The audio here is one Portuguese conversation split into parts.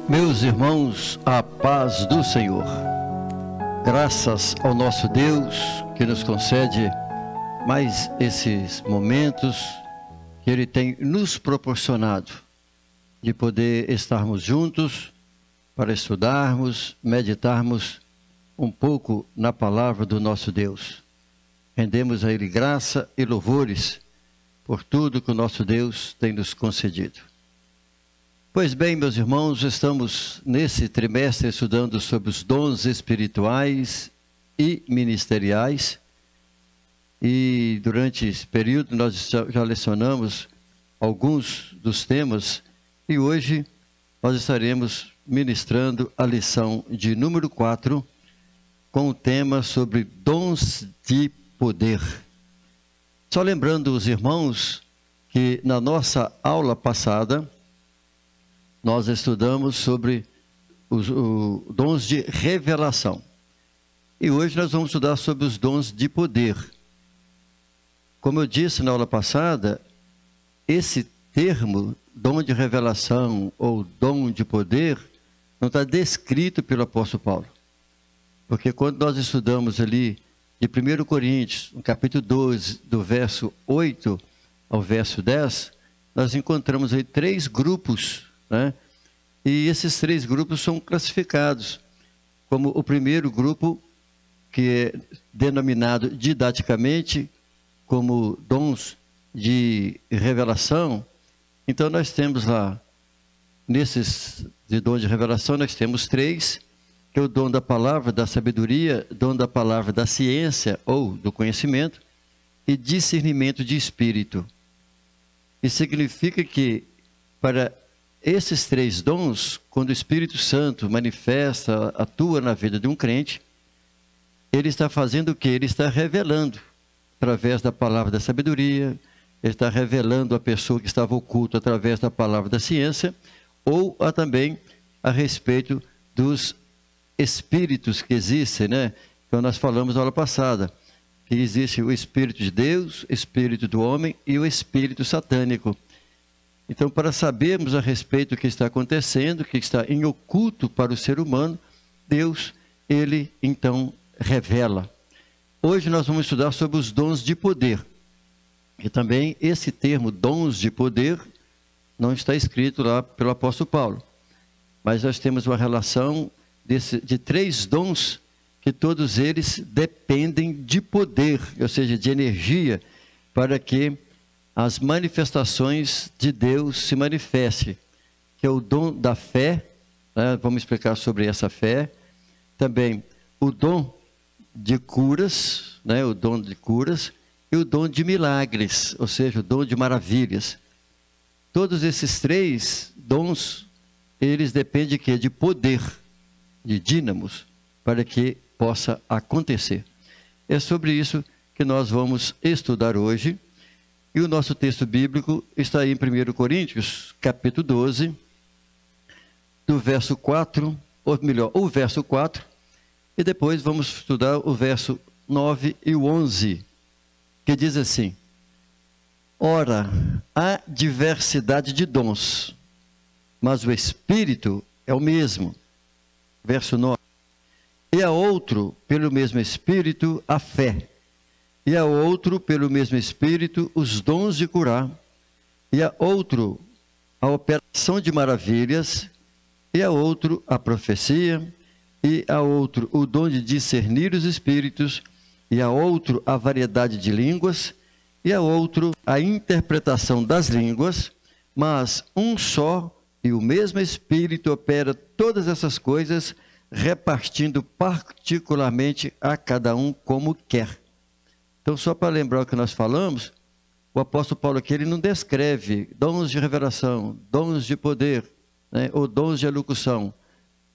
Meus irmãos, a paz do Senhor. Graças ao nosso Deus que nos concede mais esses momentos que Ele tem nos proporcionado de poder estarmos juntos para estudarmos, meditarmos um pouco na palavra do nosso Deus. Rendemos a Ele graça e louvores por tudo que o nosso Deus tem nos concedido. Pois bem, meus irmãos, estamos nesse trimestre estudando sobre os dons espirituais e ministeriais. E durante esse período nós já lecionamos alguns dos temas e hoje nós estaremos ministrando a lição de número 4 com o tema sobre dons de poder. Só lembrando os irmãos que na nossa aula passada nós estudamos sobre os dons de revelação. E hoje nós vamos estudar sobre os dons de poder. Como eu disse na aula passada, esse termo, dom de revelação ou dom de poder, não está descrito pelo apóstolo Paulo. Porque quando nós estudamos ali de 1 Coríntios, no capítulo 12, do verso 8 ao verso 10, nós encontramos aí 3 grupos, né? E esses 3 grupos são classificados como o primeiro grupo, que é denominado didaticamente como dons de revelação. Então nós temos lá, nesses de dons de revelação, nós temos 3, que é o dom da palavra, da sabedoria, dom da palavra da ciência ou do conhecimento e discernimento de espírito. Isso significa que para esses 3 dons, quando o Espírito Santo manifesta, atua na vida de um crente, ele está fazendo o quê? Ele está revelando, através da palavra da sabedoria, ele está revelando a pessoa que estava oculta através da palavra da ciência, ou também a respeito dos espíritos que existem, né? Então nós falamos na aula passada, que existe o Espírito de Deus, o Espírito do homem e o Espírito satânico. Então, para sabermos a respeito do que está acontecendo, que está em oculto para o ser humano, Deus, Ele, então, revela. Hoje nós vamos estudar sobre os dons de poder. E também esse termo, dons de poder, não está escrito lá pelo apóstolo Paulo. Mas nós temos uma relação de 3 dons, que todos eles dependem de poder, ou seja, de energia, para que as manifestações de Deus se manifestem, que é o dom da fé, né? Vamos explicar sobre essa fé. Também o dom de curas, né? O dom de curas, e o dom de milagres, ou seja, o dom de maravilhas. Todos esses 3 dons, eles dependem de quê? De poder, de dínamos, para que possa acontecer. É sobre isso que nós vamos estudar hoje. E o nosso texto bíblico está aí em 1 Coríntios, capítulo 12, do verso 4, ou melhor, o verso 4, e depois vamos estudar o verso 9 e o 11, que diz assim: Ora, há diversidade de dons, mas o Espírito é o mesmo. Verso 9. E a outro, pelo mesmo Espírito, a fé. E a outro, pelo mesmo Espírito, os dons de curar. E a outro, a operação de maravilhas. E a outro, a profecia. E a outro, o dom de discernir os espíritos. E a outro, a variedade de línguas. E a outro, a interpretação das línguas. Mas um só e o mesmo Espírito opera todas essas coisas, repartindo particularmente a cada um como quer. Então, só para lembrar o que nós falamos, o apóstolo Paulo aqui, ele não descreve dons de revelação, dons de poder, né, ou dons de elocução,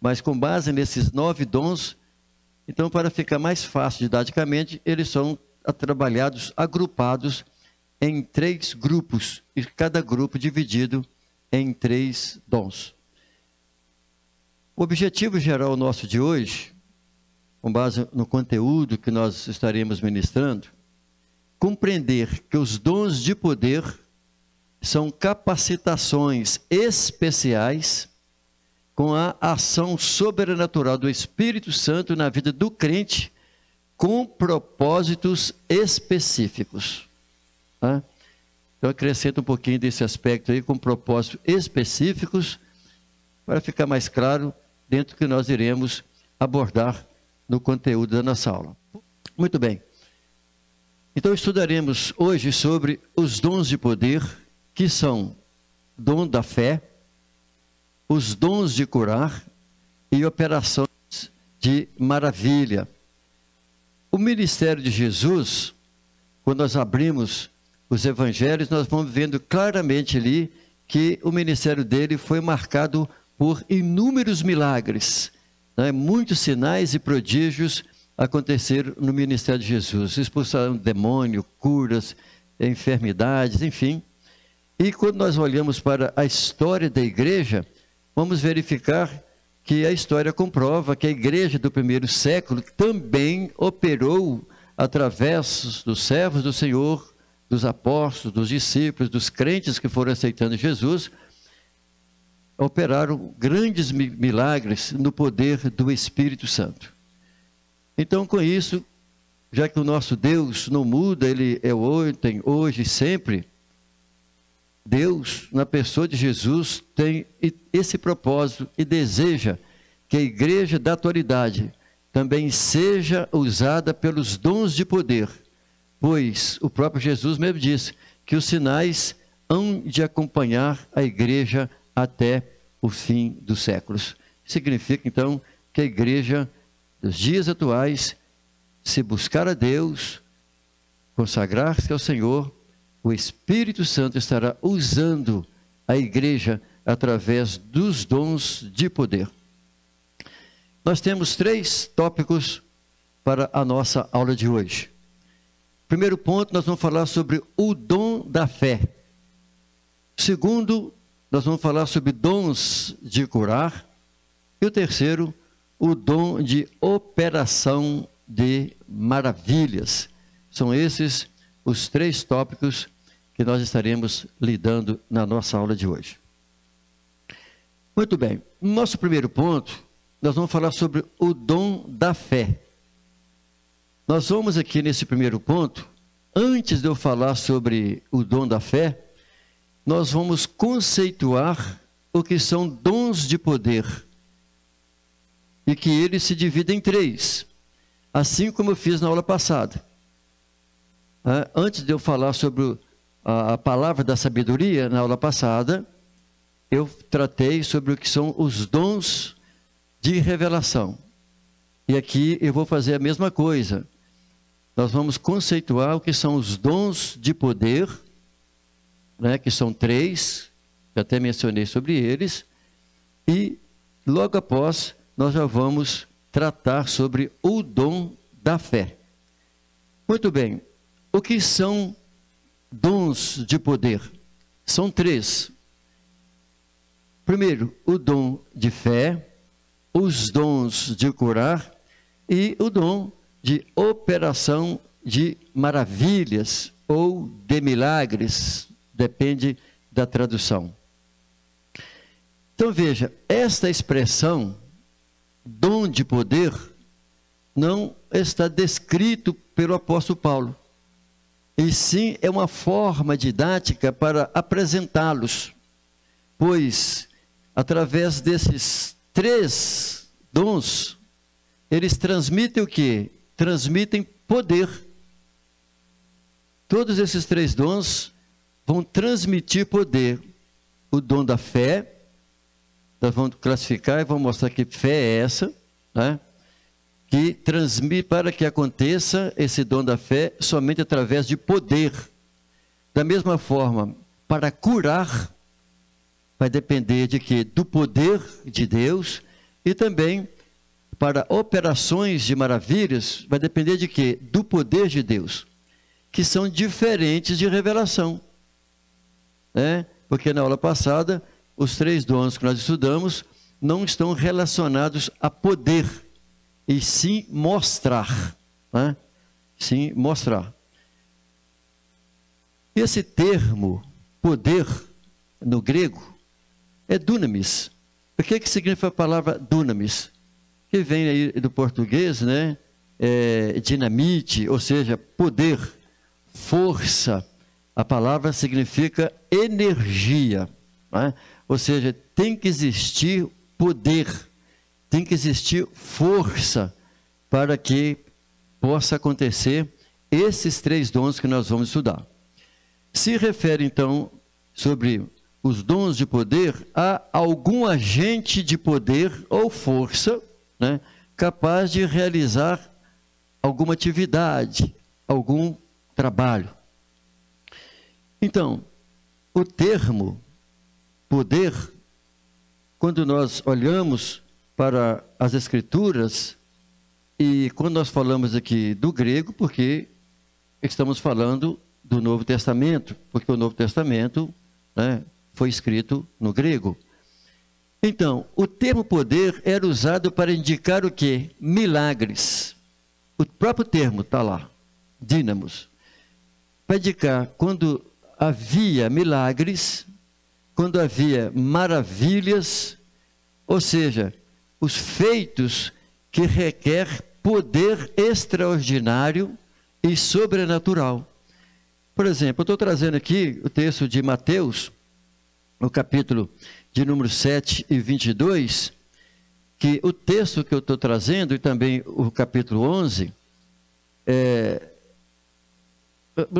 mas com base nesses 9 dons, então, para ficar mais fácil didaticamente, eles são trabalhados, agrupados em 3 grupos, e cada grupo dividido em 3 dons. O objetivo geral nosso de hoje, com base no conteúdo que nós estaremos ministrando, compreender que os dons de poder são capacitações especiais com a ação sobrenatural do Espírito Santo na vida do crente, com propósitos específicos. Tá? Então, acrescento um pouquinho desse aspecto aí, com propósitos específicos, para ficar mais claro dentro do que nós iremos abordar no conteúdo da nossa aula. Muito bem. Então, estudaremos hoje sobre os dons de poder, que são dom da fé, os dons de curar e operações de maravilha. O ministério de Jesus, quando nós abrimos os evangelhos, nós vamos vendo claramente ali que o ministério dele foi marcado por inúmeros milagres, né? Muitos sinais e prodígios aconteceram no ministério de Jesus, expulsaram demônio, curas, enfermidades, enfim. E quando nós olhamos para a história da igreja, vamos verificar que a história comprova que a igreja do primeiro século também operou através dos servos do Senhor, dos apóstolos, dos discípulos, dos crentes que foram aceitando Jesus, operaram grandes milagres no poder do Espírito Santo. Então, com isso, já que o nosso Deus não muda, Ele é ontem, hoje e sempre, Deus, na pessoa de Jesus, tem esse propósito e deseja que a igreja da atualidade também seja usada pelos dons de poder, pois o próprio Jesus mesmo disse que os sinais hão de acompanhar a igreja até o fim dos séculos. Significa, então, que a igreja dos dias atuais, se buscar a Deus, consagrar-se ao Senhor, o Espírito Santo estará usando a igreja através dos dons de poder. Nós temos 3 tópicos para a nossa aula de hoje. Primeiro ponto, nós vamos falar sobre o dom da fé. Segundo, nós vamos falar sobre dons de curar. E o terceiro, o dom de operação de maravilhas. São esses os 3 tópicos que nós estaremos lidando na nossa aula de hoje. Muito bem, no nosso primeiro ponto, nós vamos falar sobre o dom da fé. Nós vamos aqui nesse primeiro ponto, antes de eu falar sobre o dom da fé, nós vamos conceituar o que são dons de poder, e que eles se dividem em 3, assim como eu fiz na aula passada. Antes de eu falar sobre a palavra da sabedoria, na aula passada, eu tratei sobre o que são os dons de revelação. E aqui eu vou fazer a mesma coisa. Nós vamos conceituar o que são os dons de poder, né, que são 3, já até mencionei sobre eles, e logo após nós já vamos tratar sobre o dom da fé. Muito bem, o que são dons de poder? São 3. Primeiro, o dom de fé, os dons de curar e o dom de operação de maravilhas ou de milagres, depende da tradução. Então veja, esta expressão, dom de poder, não está descrito pelo apóstolo Paulo, e sim é uma forma didática para apresentá-los, pois através desses 3 dons, eles transmitem o quê? Transmitem poder. Todos esses 3 dons vão transmitir poder. O dom da fé, nós vamos classificar e vamos mostrar que fé é essa, né? Que transmite, para que aconteça esse dom da fé somente através de poder. Da mesma forma, para curar, vai depender de quê? Do poder de Deus. E também, para operações de maravilhas, vai depender de quê? Do poder de Deus, que são diferentes de revelação, né? Porque na aula passada, os 3 dons que nós estudamos não estão relacionados a poder, e sim mostrar, né? Sim mostrar. Esse termo, poder, no grego, é dunamis, O que significa a palavra dunamis? Que vem aí do português, né? Dinamite, ou seja, poder, força. A palavra significa energia, né? Ou seja, tem que existir poder, tem que existir força para que possa acontecer esses 3 dons que nós vamos estudar. Se refere então sobre os dons de poder a algum agente de poder ou força, né, capaz de realizar alguma atividade, algum trabalho. Então, o termo poder, quando nós olhamos para as Escrituras, e quando nós falamos aqui do grego, porque estamos falando do Novo Testamento, porque o Novo Testamento, né, foi escrito no grego. Então, o termo poder era usado para indicar o quê? Milagres. O próprio termo está lá, dínamos. Para indicar quando havia milagres, quando havia maravilhas, ou seja, os feitos que requer poder extraordinário e sobrenatural. Por exemplo, eu estou trazendo aqui o texto de Mateus, no capítulo de número 7 e 22, que o texto que eu estou trazendo, e também o capítulo 11,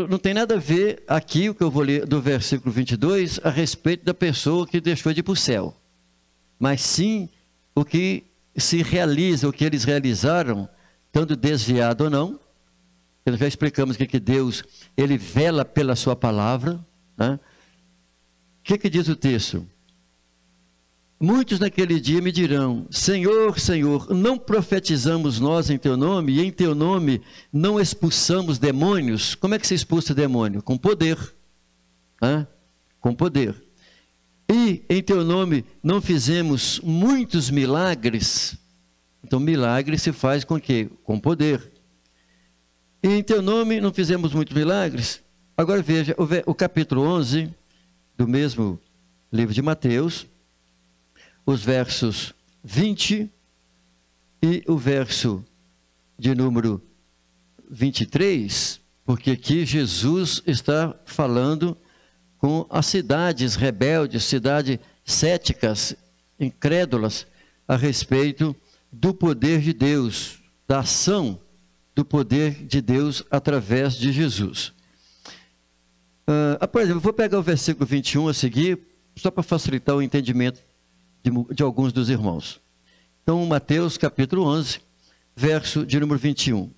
não tem nada a ver aqui, o que eu vou ler do versículo 22, a respeito da pessoa que deixou de ir para o céu. Mas sim o que se realiza, o que eles realizaram, tanto desviado ou não. Nós já explicamos que Deus, ele vela pela sua palavra, né? O que diz o texto? Muitos naquele dia me dirão: Senhor, Senhor, não profetizamos nós em teu nome, e em teu nome não expulsamos demônios? Como é que se expulsa demônio? Com poder. Com poder. E em teu nome não fizemos muitos milagres? Então milagre se faz com quê? Com poder. E em teu nome não fizemos muitos milagres? Agora veja, o capítulo 11 do mesmo livro de Mateus, os versos 20 e o verso de número 23, porque aqui Jesus está falando com as cidades rebeldes, cidades céticas, incrédulas, a respeito do poder de Deus, da ação do poder de Deus através de Jesus. Por exemplo, vou pegar o versículo 21 a seguir, só para facilitar o entendimento de alguns dos irmãos. Então, Mateus capítulo 11, verso de número 21.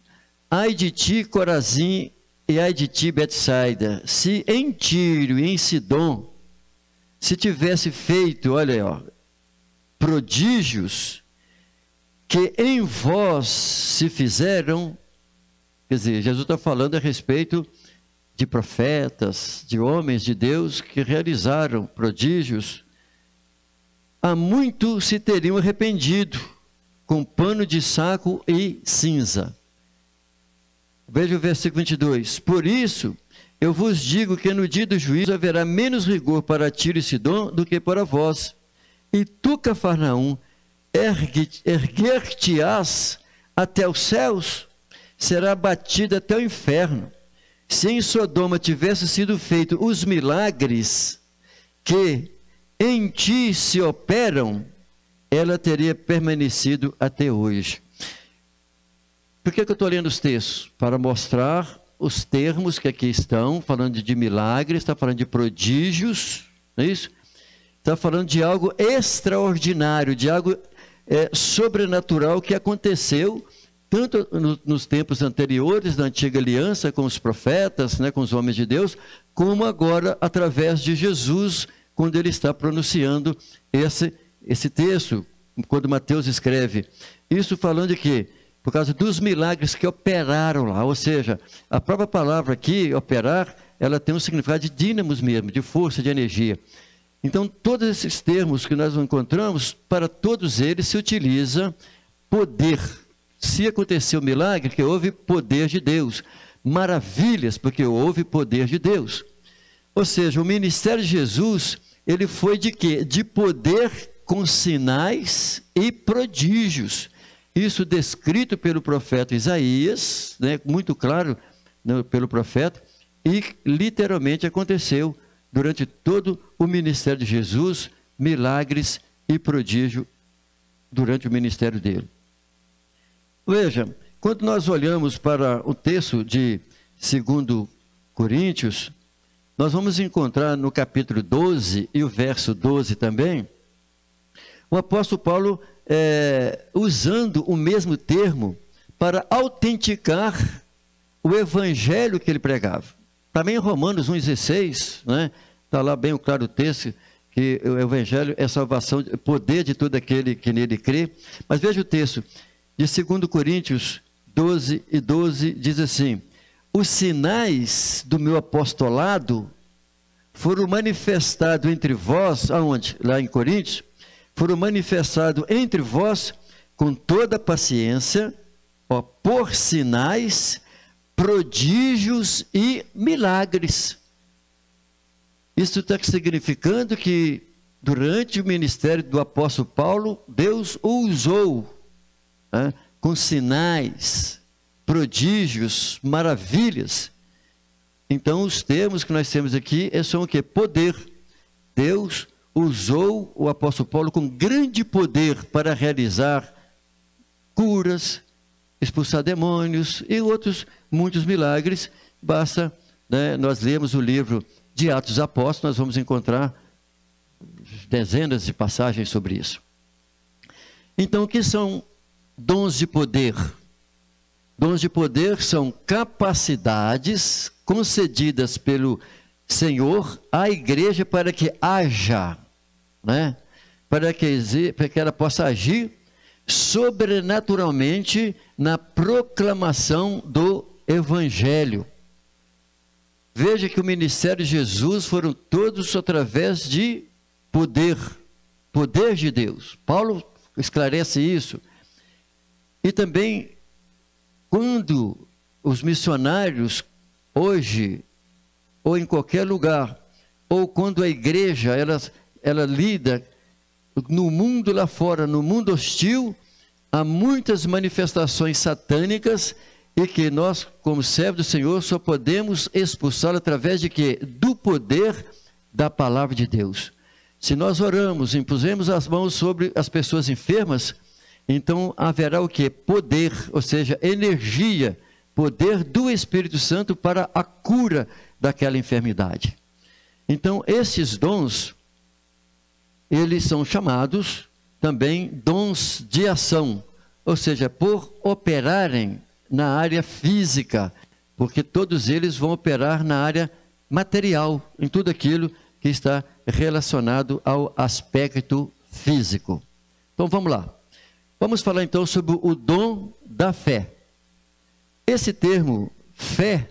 Ai de ti, Corazim, e ai de ti, Betsaida, se em Tiro e em Sidom se tivesse feito, olha aí, ó, prodígios que em vós se fizeram, quer dizer, Jesus está falando a respeito de profetas, de homens de Deus que realizaram prodígios, há muito se teriam arrependido com pano de saco e cinza. Veja o versículo 22. Por isso, eu vos digo que no dia do juízo haverá menos rigor para Tiro e Sidom do que para vós. E tu, Cafarnaum, erguer-te-ás até os céus, será abatida até o inferno. Se em Sodoma tivesse sido feito os milagres que em ti se operam, ela teria permanecido até hoje. Por que eu estou lendo os textos? Para mostrar os termos que aqui estão, falando de milagres, está falando de prodígios, não é isso? Está falando de algo extraordinário, de algo sobrenatural que aconteceu tanto nos tempos anteriores da antiga aliança com os profetas, né, com os homens de Deus, como agora através de Jesus, quando ele está pronunciando esse texto, quando Mateus escreve. Isso falando de quê? Por causa dos milagres que operaram lá, ou seja, a própria palavra aqui, operar, ela tem um significado de dínamos mesmo, de força, de energia. Então, todos esses termos que nós encontramos, para todos eles se utiliza poder. Se aconteceu milagre, que houve poder de Deus. Maravilhas, porque houve poder de Deus. Ou seja, o ministério de Jesus, ele foi de quê? De poder com sinais e prodígios. Isso descrito pelo profeta Isaías, né, muito claro, né, pelo profeta, e literalmente aconteceu durante todo o ministério de Jesus, milagres e prodígio durante o ministério dele. Veja, quando nós olhamos para o texto de 2 Coríntios, nós vamos encontrar no capítulo 12 e o verso 12 também, o apóstolo Paulo usando o mesmo termo para autenticar o evangelho que ele pregava. Também em Romanos 1,16, né, está lá bem claro o texto, que o evangelho é salvação, poder de todo aquele que nele crê. Mas veja o texto de 2 Coríntios 12 e 12, diz assim: os sinais do meu apostolado foram manifestados entre vós, aonde? Lá em Coríntios, foram manifestados entre vós com toda paciência, ó, por sinais, prodígios e milagres. Isso está significando que durante o ministério do apóstolo Paulo, Deus o usou, né, com sinais, prodígios, maravilhas. Então os termos que nós temos aqui são o quê? Poder. Deus usou o apóstolo Paulo com grande poder para realizar curas, expulsar demônios e outros muitos milagres. Basta, né, nós lemos o livro de Atos dos Apóstolos, nós vamos encontrar dezenas de passagens sobre isso. Então, o que são dons de poder? Dons de poder são capacidades concedidas pelo Senhor à igreja para que haja, né? Para que ela possa agir sobrenaturalmente na proclamação do Evangelho. Veja que o ministério de Jesus foram todos através de poder, poder de Deus. Paulo esclarece isso. E também, quando os missionários, hoje, ou em qualquer lugar, ou quando a igreja, ela lida no mundo lá fora, no mundo hostil, há muitas manifestações satânicas, e que nós, como servos do Senhor, só podemos expulsar através de quê? Do poder da palavra de Deus. Se nós oramos, impusemos as mãos sobre as pessoas enfermas, então haverá o quê? Poder, ou seja, energia, poder do Espírito Santo para a cura daquela enfermidade. Então, esses dons, eles são chamados também dons de ação, ou seja, por operarem na área física, porque todos eles vão operar na área material, em tudo aquilo que está relacionado ao aspecto físico. Então vamos lá. Vamos falar então sobre o dom da fé. Esse termo fé,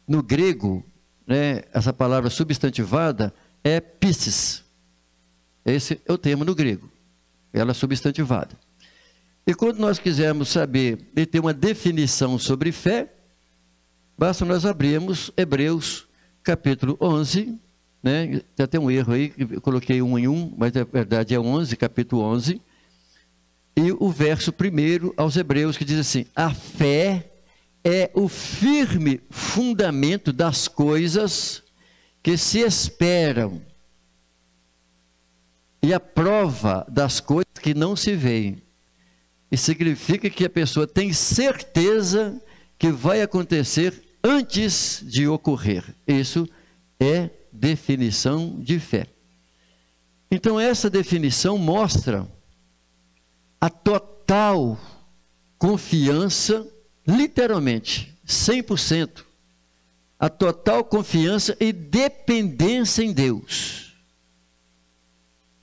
no grego, né, essa palavra substantivada é pistis. Esse é o termo no grego, ela é substantivada. E quando nós quisermos saber e ter uma definição sobre fé, basta nós abrirmos Hebreus capítulo 11, né? Tem até um erro aí, eu coloquei 1 em 1, mas na verdade é 11, capítulo 11, e o verso 1 aos Hebreus, que diz assim: a fé é o firme fundamento das coisas que se esperam e a prova das coisas que não se veem. E significa que a pessoa tem certeza que vai acontecer antes de ocorrer. Isso é definição de fé. Então essa definição mostra a total confiança, literalmente, 100%, a total confiança e dependência em Deus.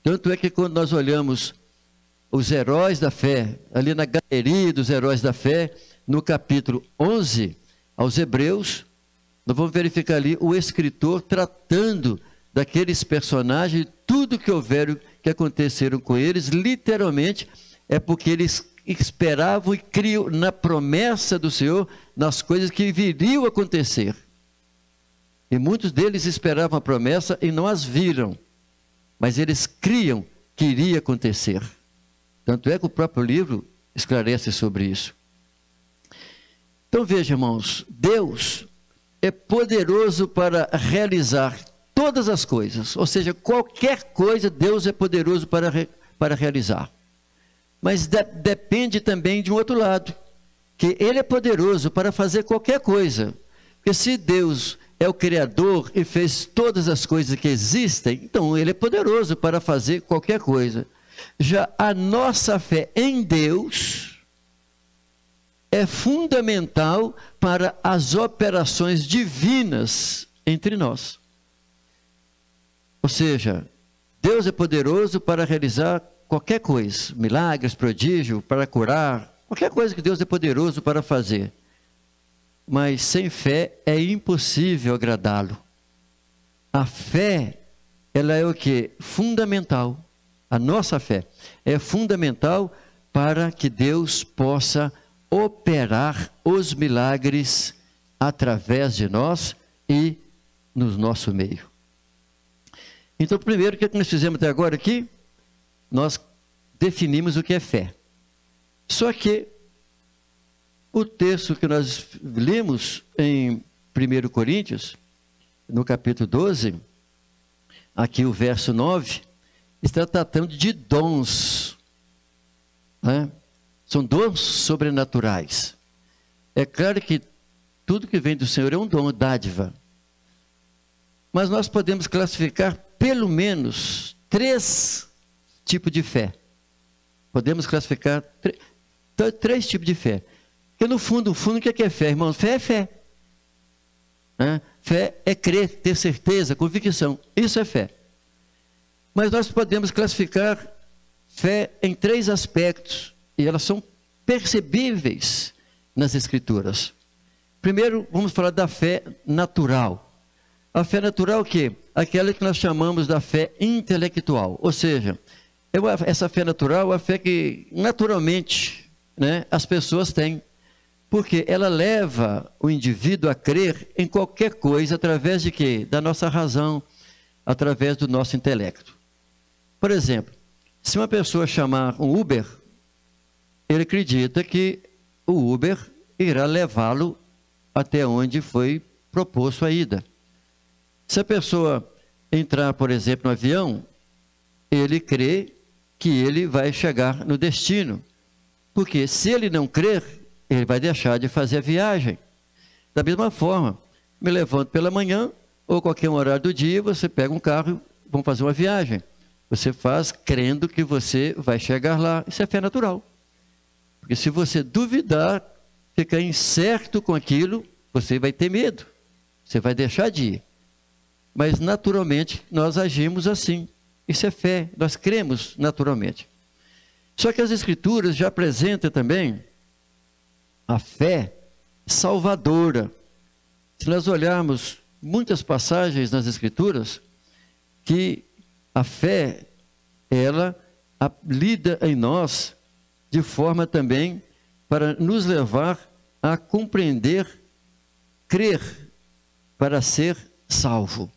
Tanto é que quando nós olhamos os heróis da fé, ali na galeria dos heróis da fé, no capítulo 11, aos Hebreus, nós vamos verificar ali o escritor tratando daqueles personagens, tudo que houveram, que aconteceram com eles, literalmente, é porque eles esperavam e criam na promessa do Senhor, nas coisas que viriam acontecer. E muitos deles esperavam a promessa e não as viram, mas eles criam que iria acontecer. Tanto é que o próprio livro esclarece sobre isso. Então veja, irmãos, Deus é poderoso para realizar todas as coisas, ou seja, qualquer coisa Deus é poderoso para realizar. Mas depende também de um outro lado, que Ele é poderoso para fazer qualquer coisa. Porque se Deus é o Criador e fez todas as coisas que existem, então Ele é poderoso para fazer qualquer coisa. Já a nossa fé em Deus é fundamental para as operações divinas entre nós. Ou seja, Deus é poderoso para realizar qualquer coisa, milagres, prodígio, para curar, qualquer coisa que Deus é poderoso para fazer. Mas sem fé é impossível agradá-lo. A fé, ela é o que? Fundamental. A nossa fé é fundamental para que Deus possa operar os milagres através de nós e no nosso meio. Então, primeiro, o que nós fizemos até agora aqui? Nós definimos o que é fé. Só que o texto que nós lemos em 1 Coríntios, no capítulo 12, aqui o verso 9, está tratando de dons, né? São dons sobrenaturais. É claro que tudo que vem do Senhor é um dom, dádiva. Mas nós podemos classificar pelo menos 3 tipos de fé. Podemos classificar 3 tipos de fé. Porque no fundo, o que é fé, irmãos? Fé é fé. Né? Fé é crer, ter certeza, convicção. Isso é fé. Mas nós podemos classificar fé em 3 aspectos. E elas são percebíveis nas Escrituras. Primeiro, vamos falar da fé natural. A fé natural o quê? Aquela que nós chamamos da fé intelectual. Ou seja, essa fé natural é a fé que naturalmente, né, as pessoas têm. Porque ela leva o indivíduo a crer em qualquer coisa através de quê? Da nossa razão, através do nosso intelecto. Por exemplo, se uma pessoa chamar um Uber, ele acredita que o Uber irá levá-lo até onde foi proposto a ida. Se a pessoa entrar, por exemplo, no avião, ele crê que ele vai chegar no destino. Porque se ele não crer, ele vai deixar de fazer a viagem. Da mesma forma, me levanto pela manhã, ou qualquer horário do dia, você pega um carro e vamos fazer uma viagem. Você faz crendo que você vai chegar lá. Isso é fé natural. Porque se você duvidar, ficar incerto com aquilo, você vai ter medo. Você vai deixar de ir. Mas naturalmente nós agimos assim. Isso é fé, nós cremos naturalmente. Só que as Escrituras já apresentam também a fé salvadora. Se nós olharmos muitas passagens nas Escrituras, que a fé, ela lida em nós de forma também para nos levar a compreender, crer, para ser salvo.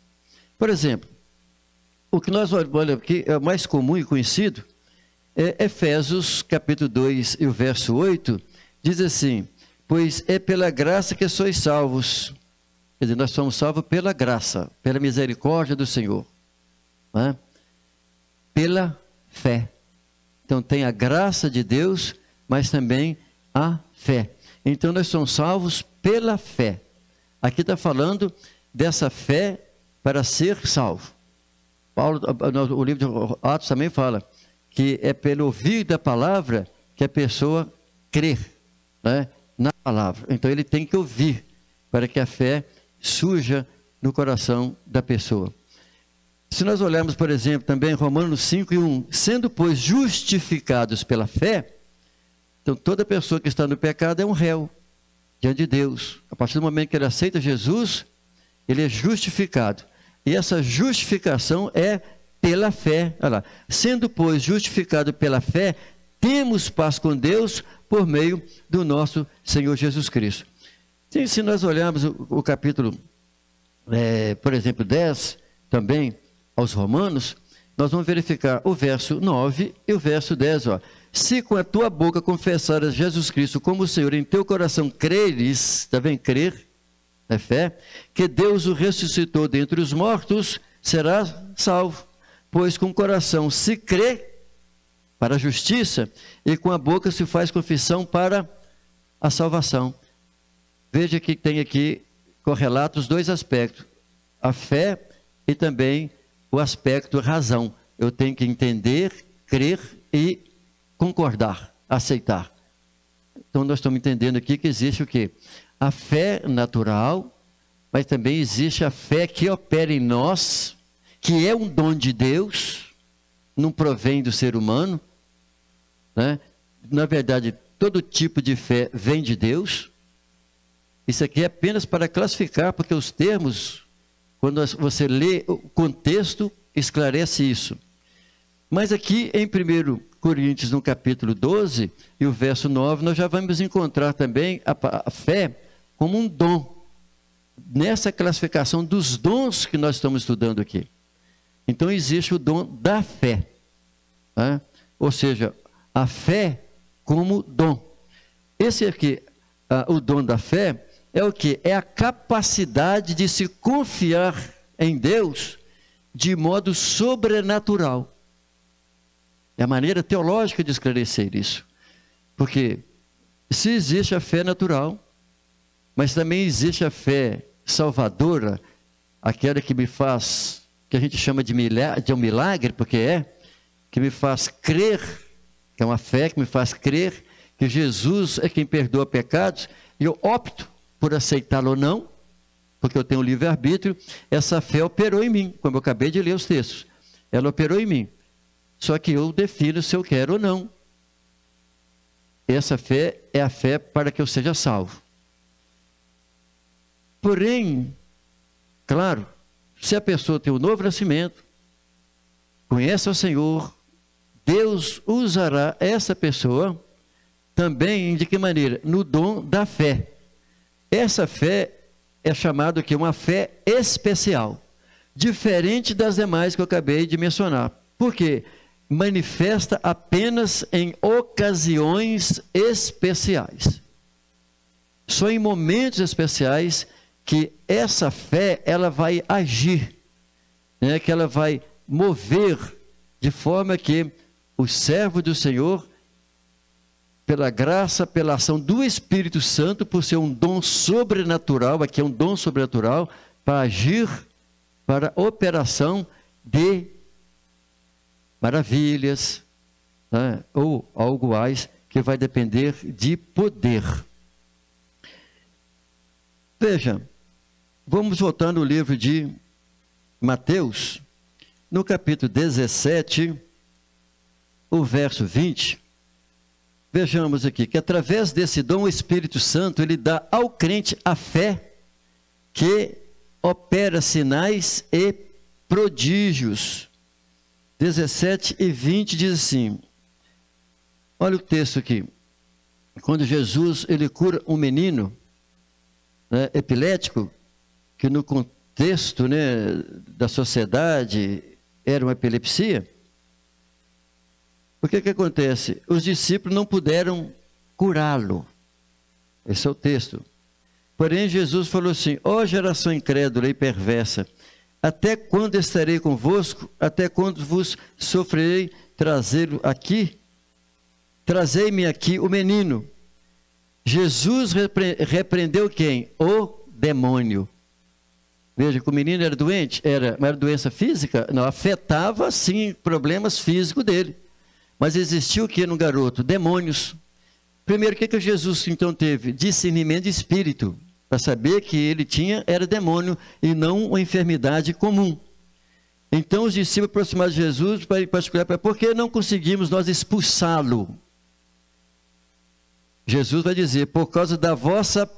Por exemplo, o que nós olhamos aqui é o mais comum e conhecido, é Efésios capítulo 2 e o verso 8, diz assim: pois é pela graça que sois salvos. Quer dizer, nós somos salvos pela graça, pela misericórdia do Senhor, né? Pela fé. Então tem a graça de Deus, mas também a fé. Então nós somos salvos pela fé. Aqui está falando dessa fé para ser salvo. Paulo, no livro de Atos também fala que é pelo ouvir da palavra que a pessoa crê, né, na palavra. Então ele tem que ouvir para que a fé surja no coração da pessoa. Se nós olharmos, por exemplo, também Romanos 5:1, sendo, pois, justificados pela fé, então toda pessoa que está no pecado é um réu diante de Deus. A partir do momento que ele aceita Jesus, ele é justificado. E essa justificação é pela fé. Olha lá. Sendo, pois, justificado pela fé, temos paz com Deus por meio do nosso Senhor Jesus Cristo. Se nós olharmos o capítulo, por exemplo, 10, também, aos Romanos, nós vamos verificar o verso 9 e o verso 10. Ó. Se com a tua boca confessares Jesus Cristo como Senhor, em teu coração creres, está bem? Crer é fé, que Deus o ressuscitou dentre os mortos, serás salvo. Pois com o coração se crê para a justiça e com a boca se faz confissão para a salvação. Veja que tem aqui correlatos dois aspectos, a fé e também o aspecto razão. Eu tenho que entender, crer e concordar, aceitar. Então nós estamos entendendo aqui que existe o quê? A fé natural, mas também existe a fé que opera em nós, que é um dom de Deus, não provém do ser humano, né? Na verdade, todo tipo de fé vem de Deus. Isso aqui é apenas para classificar, porque os termos, quando você lê o contexto, esclarece isso. Mas aqui em 1 Coríntios, no capítulo 12, e o verso 9, nós já vamos encontrar também a fé como um dom, nessa classificação dos dons que nós estamos estudando aqui. Então existe o dom da fé, né? Ou seja, a fé como dom. Esse aqui, o dom da fé, é o que? É a capacidade de se confiar em Deus de modo sobrenatural. É a maneira teológica de esclarecer isso. Porque se existe a fé natural, mas também existe a fé salvadora, aquela que me faz, que a gente chama de um milagre, porque que me faz crer, que é uma fé que me faz crer que Jesus é quem perdoa pecados, e eu opto por aceitá-lo ou não, porque eu tenho livre-arbítrio. Essa fé operou em mim, como eu acabei de ler os textos, ela operou em mim, só que eu defino se eu quero ou não. Essa fé é a fé para que eu seja salvo. Porém, claro, se a pessoa tem um novo nascimento, conhece o Senhor, Deus usará essa pessoa também, de que maneira? No dom da fé. Essa fé é chamada aqui uma fé especial, diferente das demais que eu acabei de mencionar. Por quê? Manifesta apenas em ocasiões especiais. Só em momentos especiais que essa fé ela vai agir, né? Que ela vai mover de forma que o servo do Senhor, pela graça, pela ação do Espírito Santo, por ser um dom sobrenatural, aqui é um dom sobrenatural, para agir para a operação de maravilhas, né? Ou algo mais que vai depender de poder. Veja, vamos voltar no livro de Mateus, no capítulo 17, o verso 20, vejamos aqui que através desse dom o Espírito Santo, ele dá ao crente a fé que opera sinais e prodígios. 17 e 20 diz assim, olha o texto aqui, quando Jesus ele cura um menino, né, epilético, que no contexto, né, da sociedade era uma epilepsia. O que acontece? Os discípulos não puderam curá-lo. Esse é o texto. Porém, Jesus falou assim, ó geração incrédula e perversa, até quando estarei convosco? Até quando vos sofrerei trazê-lo aqui? Trazei-me aqui o menino. Jesus repreendeu quem? O demônio. Veja que o menino era doente, não era doença física? Não, afetava sim problemas físicos dele. Mas existiu o que no garoto? Demônios. Primeiro, o que Jesus então teve? Discernimento de espírito, para saber que ele era demônio e não uma enfermidade comum. Então os discípulos aproximaram de Jesus, em particular, por que não conseguimos nós expulsá-lo? Jesus vai dizer, por causa da vossa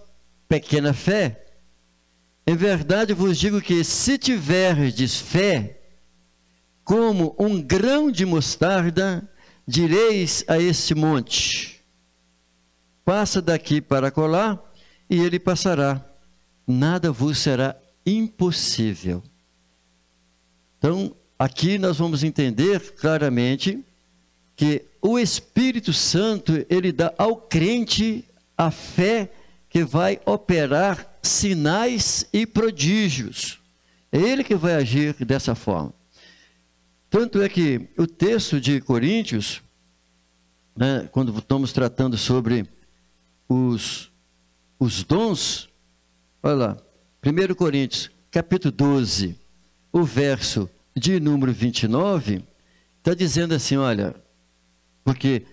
pequena fé. Em verdade vos digo que se tiverdes fé, como um grão de mostarda, direis a este monte, passa daqui para acolá, e ele passará. Nada vos será impossível. Então, aqui nós vamos entender claramente que o Espírito Santo, ele dá ao crente a fé que vai operar sinais e prodígios. É ele que vai agir dessa forma. Tanto é que o texto de Coríntios, né, quando estamos tratando sobre os dons, olha lá, 1 Coríntios, capítulo 12, o verso de número 29, está dizendo assim, olha, porque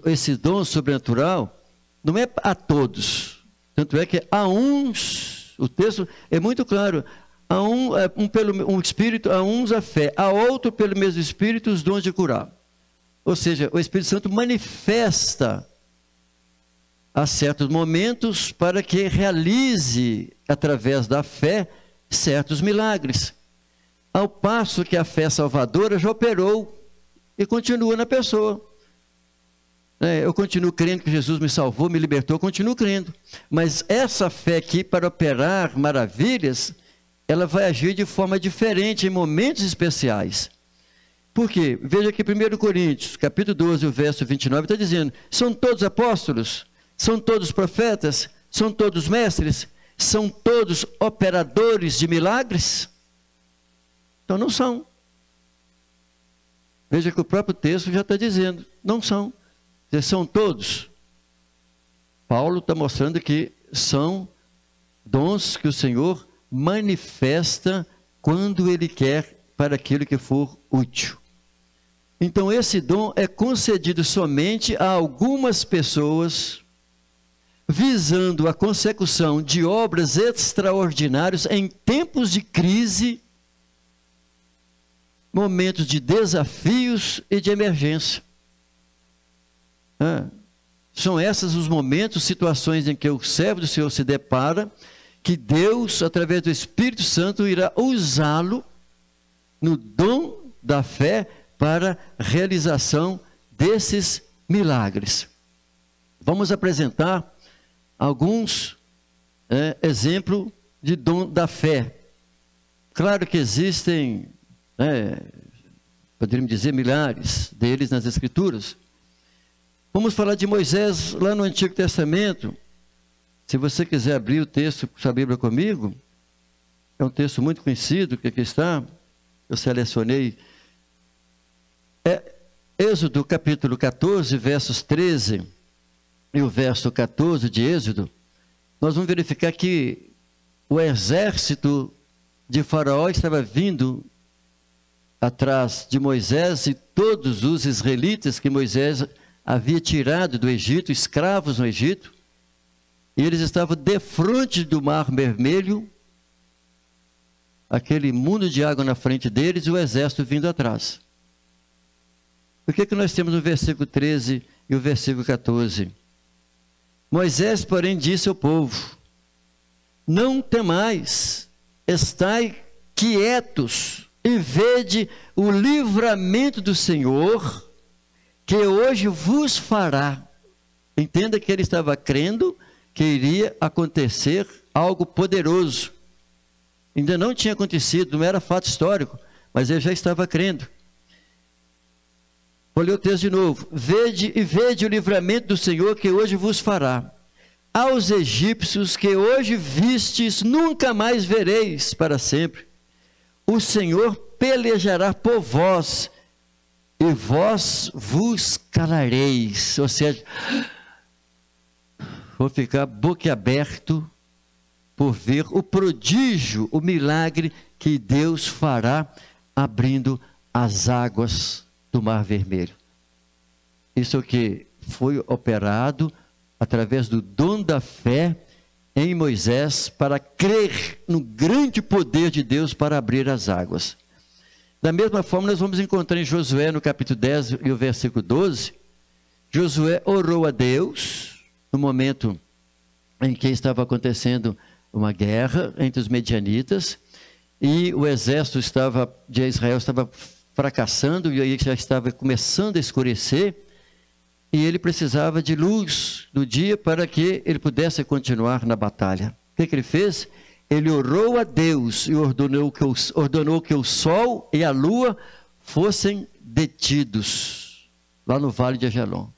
esse dom sobrenatural não é a todos, tanto é que a uns, o texto é muito claro, a um Espírito, a uns a fé, a outro pelo mesmo Espírito os dons de curar. Ou seja, o Espírito Santo manifesta a certos momentos para que realize, através da fé, certos milagres. Ao passo que a fé salvadora já operou e continua na pessoa. Eu continuo crendo que Jesus me salvou, me libertou, continuo crendo. Mas essa fé aqui, para operar maravilhas, ela vai agir de forma diferente em momentos especiais. Por quê? Veja que 1 Coríntios, capítulo 12, o verso 29, está dizendo, são todos apóstolos? São todos profetas? São todos mestres? São todos operadores de milagres? Então não são. Veja que o próprio texto já está dizendo, não são. São todos. Paulo está mostrando que são dons que o Senhor manifesta quando Ele quer para aquilo que for útil. Então esse dom é concedido somente a algumas pessoas, visando a consecução de obras extraordinárias em tempos de crise, momentos de desafios e de emergência. São esses os momentos, situações em que o servo do Senhor se depara, que Deus, através do Espírito Santo, irá usá-lo no dom da fé para a realização desses milagres. Vamos apresentar alguns exemplos de dom da fé. Claro que existem, poderíamos dizer, milhares deles nas Escrituras. Vamos falar de Moisés lá no Antigo Testamento. Se você quiser abrir o texto, sua Bíblia comigo, é um texto muito conhecido, que aqui está, eu selecionei. Êxodo capítulo 14, versos 13 e o verso 14 de Êxodo. Nós vamos verificar que o exército de Faraó estava vindo atrás de Moisés e todos os israelitas que Moisés havia tirado do Egito, escravos no Egito, e eles estavam defronte do Mar Vermelho, aquele mundo de água na frente deles e o exército vindo atrás. O que nós temos no versículo 13 e o versículo 14? Moisés, porém, disse ao povo, não temais, estai quietos e vede o livramento do Senhor, que hoje vos fará. Entenda que ele estava crendo que iria acontecer algo poderoso. Ainda não tinha acontecido, não era fato histórico, mas ele já estava crendo. Vou ler o texto de novo. Vede o livramento do Senhor que hoje vos fará. Aos egípcios que hoje vistes, nunca mais vereis para sempre. O Senhor pelejará por vós, e vós vos calareis. Ou seja, vou ficar boquiaberto por ver o prodígio, o milagre que Deus fará abrindo as águas do Mar Vermelho. Isso é o que foi operado através do dom da fé em Moisés para crer no grande poder de Deus para abrir as águas. Da mesma forma, nós vamos encontrar em Josué, no capítulo 10 e o versículo 12, Josué orou a Deus, no momento em que estava acontecendo uma guerra entre os medianitas, e o exército de Israel estava fracassando, e aí já estava começando a escurecer, e ele precisava de luz do dia para que ele pudesse continuar na batalha. O que ele fez? ele orou a Deus e ordenou que o sol e a lua fossem detidos, lá no vale de Ajalon.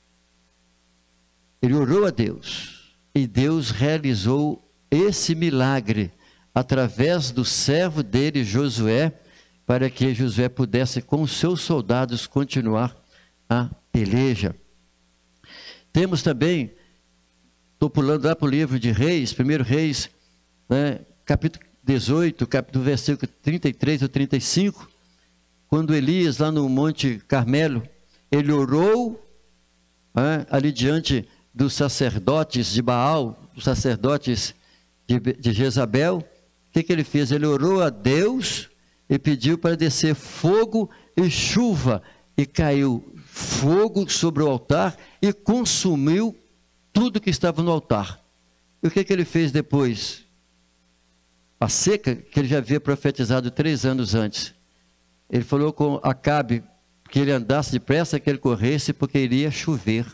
Ele orou a Deus, e Deus realizou esse milagre, através do servo dele, Josué, para que Josué pudesse, com os seus soldados, continuar a peleja. Temos também, estou pulando lá para o livro de Reis, 1 Reis, né, capítulo 18, do versículo 33 ao 35, quando Elias, lá no Monte Carmelo, ele orou, né, ali diante dos sacerdotes de Baal, dos sacerdotes de Jezabel. O que ele fez? Ele orou a Deus e pediu para descer fogo e chuva, e caiu fogo sobre o altar e consumiu tudo que estava no altar. E o que ele fez depois? A seca que ele já havia profetizado 3 anos antes. Ele falou com Acabe que ele andasse depressa, que ele corresse, porque iria chover.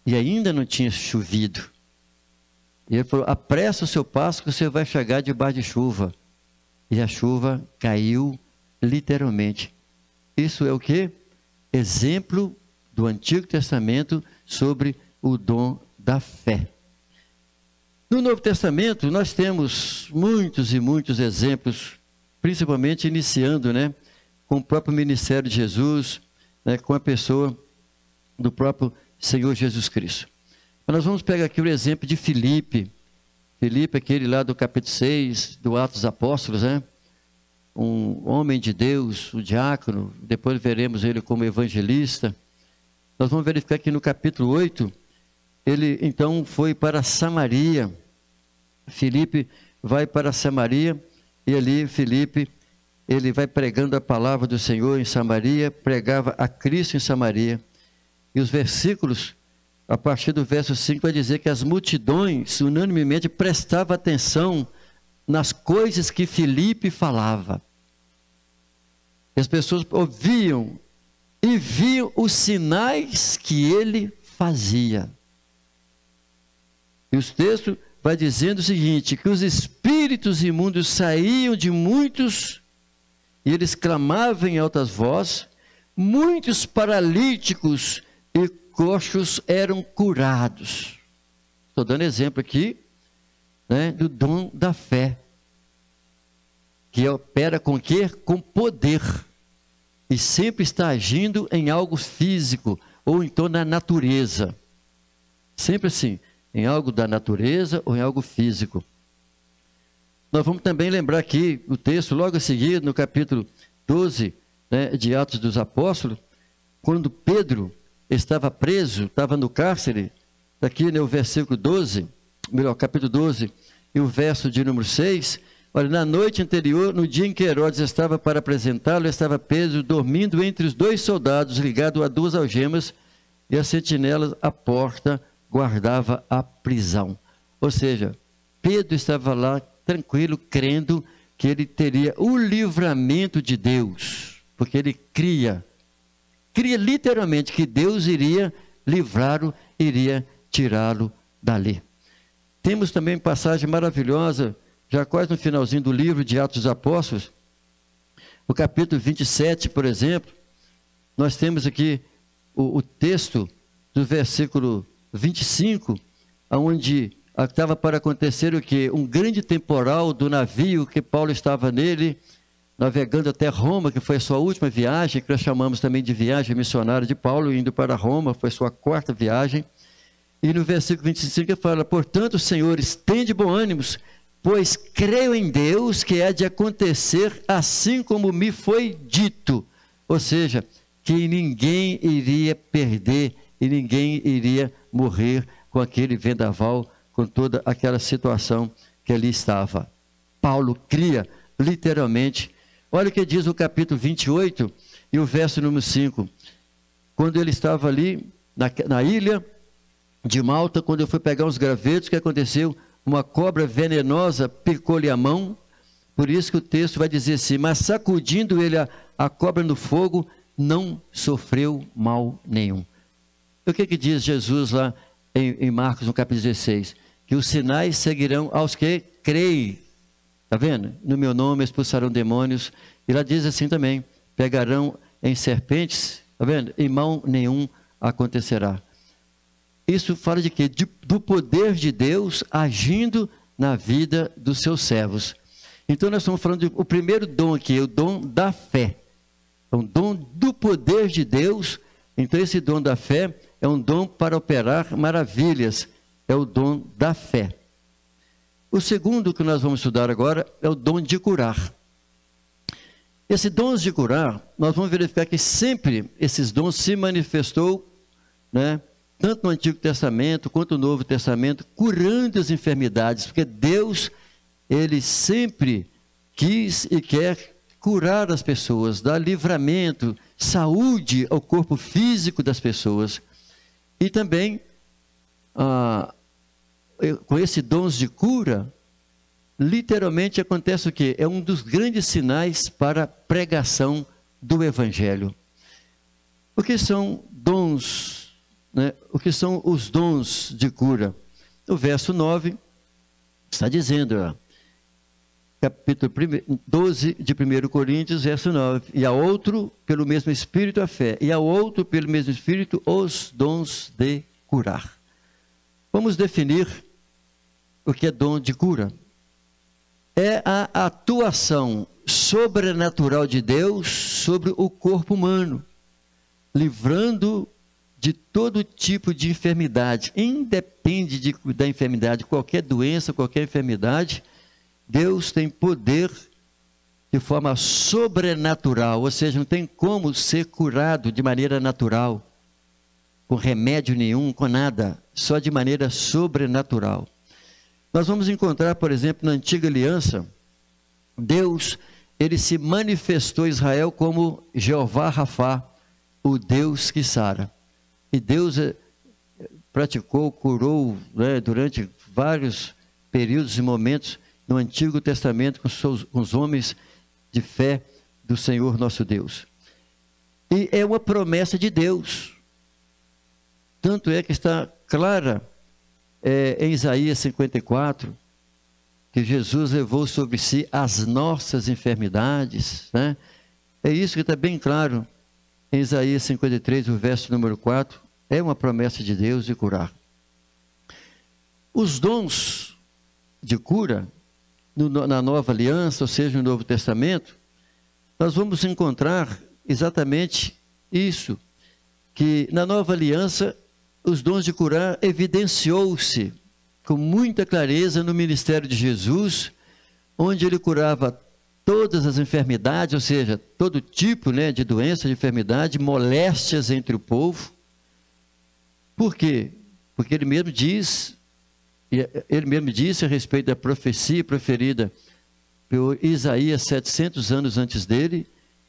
E ainda não tinha chovido. E ele falou: apressa o seu passo, que você vai chegar debaixo de chuva. E a chuva caiu literalmente. Isso é o quê? Exemplo do Antigo Testamento sobre o dom da fé. No Novo Testamento, nós temos muitos e muitos exemplos, principalmente iniciando, né, com o próprio ministério de Jesus, né, com a pessoa do próprio Senhor Jesus Cristo. Mas nós vamos pegar aqui o exemplo de Filipe. Filipe, aquele lá do capítulo 6, do Atos dos Apóstolos, né? Um homem de Deus, um diácono, depois veremos ele como evangelista. Nós vamos verificar aqui no capítulo 8, ele então foi para Samaria. Filipe vai para Samaria, e ali Filipe, ele vai pregando a palavra do Senhor em Samaria, pregava a Cristo em Samaria. E os versículos, a partir do verso 5, vai dizer que as multidões unanimemente prestavam atenção nas coisas que Filipe falava. As pessoas ouviam e viam os sinais que ele fazia. E os textos vai dizendo o seguinte, que os espíritos imundos saíam de muitos, e eles clamavam em altas vozes, muitos paralíticos e coxos eram curados. Estou dando exemplo aqui, né, do dom da fé, que opera com quê? Com poder, e sempre está agindo em algo físico, ou então na natureza, sempre assim, em algo da natureza ou em algo físico. Nós vamos também lembrar aqui o texto, logo a seguir, no capítulo 12, né, de Atos dos Apóstolos, quando Pedro estava preso, estava no cárcere, aqui no versículo 12, melhor, capítulo 12, e o verso de número 6, olha, na noite anterior, no dia em que Herodes estava para apresentá-lo, estava Pedro dormindo entre os 2 soldados, ligado a 2 algemas, e as sentinelas à porta guardava a prisão. Ou seja, Pedro estava lá tranquilo, crendo que ele teria o livramento de Deus, porque ele cria literalmente que Deus iria livrá-lo, iria tirá-lo dali. Temos também passagem maravilhosa, já quase no finalzinho do livro de Atos dos Apóstolos, o capítulo 27, por exemplo, nós temos aqui o texto do versículo 25, onde estava para acontecer o quê? Um grande temporal do navio que Paulo estava nele, navegando até Roma, que foi a sua última viagem, que nós chamamos também de viagem missionária de Paulo, indo para Roma, foi sua 4ª viagem. E no versículo 25 ele fala: portanto, senhores, tende bom ânimo, pois creio em Deus que há de acontecer assim como me foi dito. Ou seja, que ninguém iria perder e ninguém iria morrer com aquele vendaval, com toda aquela situação que ali estava. Paulo cria literalmente. Olha o que diz o capítulo 28 e o verso número 5. Quando ele estava ali na ilha de Malta, quando eu fui pegar uns gravetos, o que aconteceu? Uma cobra venenosa picou-lhe a mão. Por isso que o texto vai dizer assim: mas sacudindo ele a cobra no fogo, não sofreu mal nenhum. O que diz Jesus lá em Marcos, no capítulo 16? que os sinais seguirão aos que creem. Está vendo? No meu nome expulsarão demônios. E lá diz assim também, pegarão em serpentes, está vendo? Em mal nenhum acontecerá. Isso fala de quê? Do poder de Deus agindo na vida dos seus servos. Então nós estamos falando o primeiro dom aqui, o dom da fé. É um dom do poder de Deus. Então esse dom da fé é um dom para operar maravilhas. É o dom da fé. O segundo que nós vamos estudar agora é o dom de curar. Esse dom de curar, nós vamos verificar que sempre esses dons se manifestou, né, tanto no Antigo Testamento quanto no Novo Testamento, curando as enfermidades, porque Deus, Ele sempre quis e quer curar as pessoas, dar livramento, saúde ao corpo físico das pessoas. E também, com esses dons de cura, literalmente acontece o quê? É um dos grandes sinais para a pregação do Evangelho. O que são dons, né? O que são os dons de cura? O verso 9 está dizendo, capítulo 12 de 1 Coríntios, verso 9, e a outro pelo mesmo Espírito a fé, e a outro pelo mesmo Espírito os dons de curar. Vamos definir o que é dom de cura. É a atuação sobrenatural de Deus sobre o corpo humano, livrando de todo tipo de enfermidade. Independe da enfermidade, qualquer doença, qualquer enfermidade, Deus tem poder de forma sobrenatural, ou seja, não tem como ser curado de maneira natural, com remédio nenhum, com nada, só de maneira sobrenatural. Nós vamos encontrar, por exemplo, na Antiga Aliança, Deus, Ele se manifestou a Israel como Jeová Rafá, o Deus que sara. E Deus praticou, curou, né, durante vários períodos e momentos no Antigo Testamento com os homens de fé do Senhor nosso Deus. E é uma promessa de Deus. Tanto é que está clara em Isaías 54, que Jesus levou sobre si as nossas enfermidades, né? É isso que está bem claro em Isaías 53, o verso número 4, é uma promessa de Deus de curar. Os dons de cura, na Nova Aliança, ou seja, no Novo Testamento, nós vamos encontrar exatamente isso, que na Nova Aliança, os dons de curar evidenciou-se com muita clareza no ministério de Jesus, onde ele curava todas as enfermidades, ou seja, todo tipo, né, de doença, de enfermidade, moléstias entre o povo. Por quê? Porque ele mesmo disse a respeito da profecia proferida por Isaías 700 anos antes dele,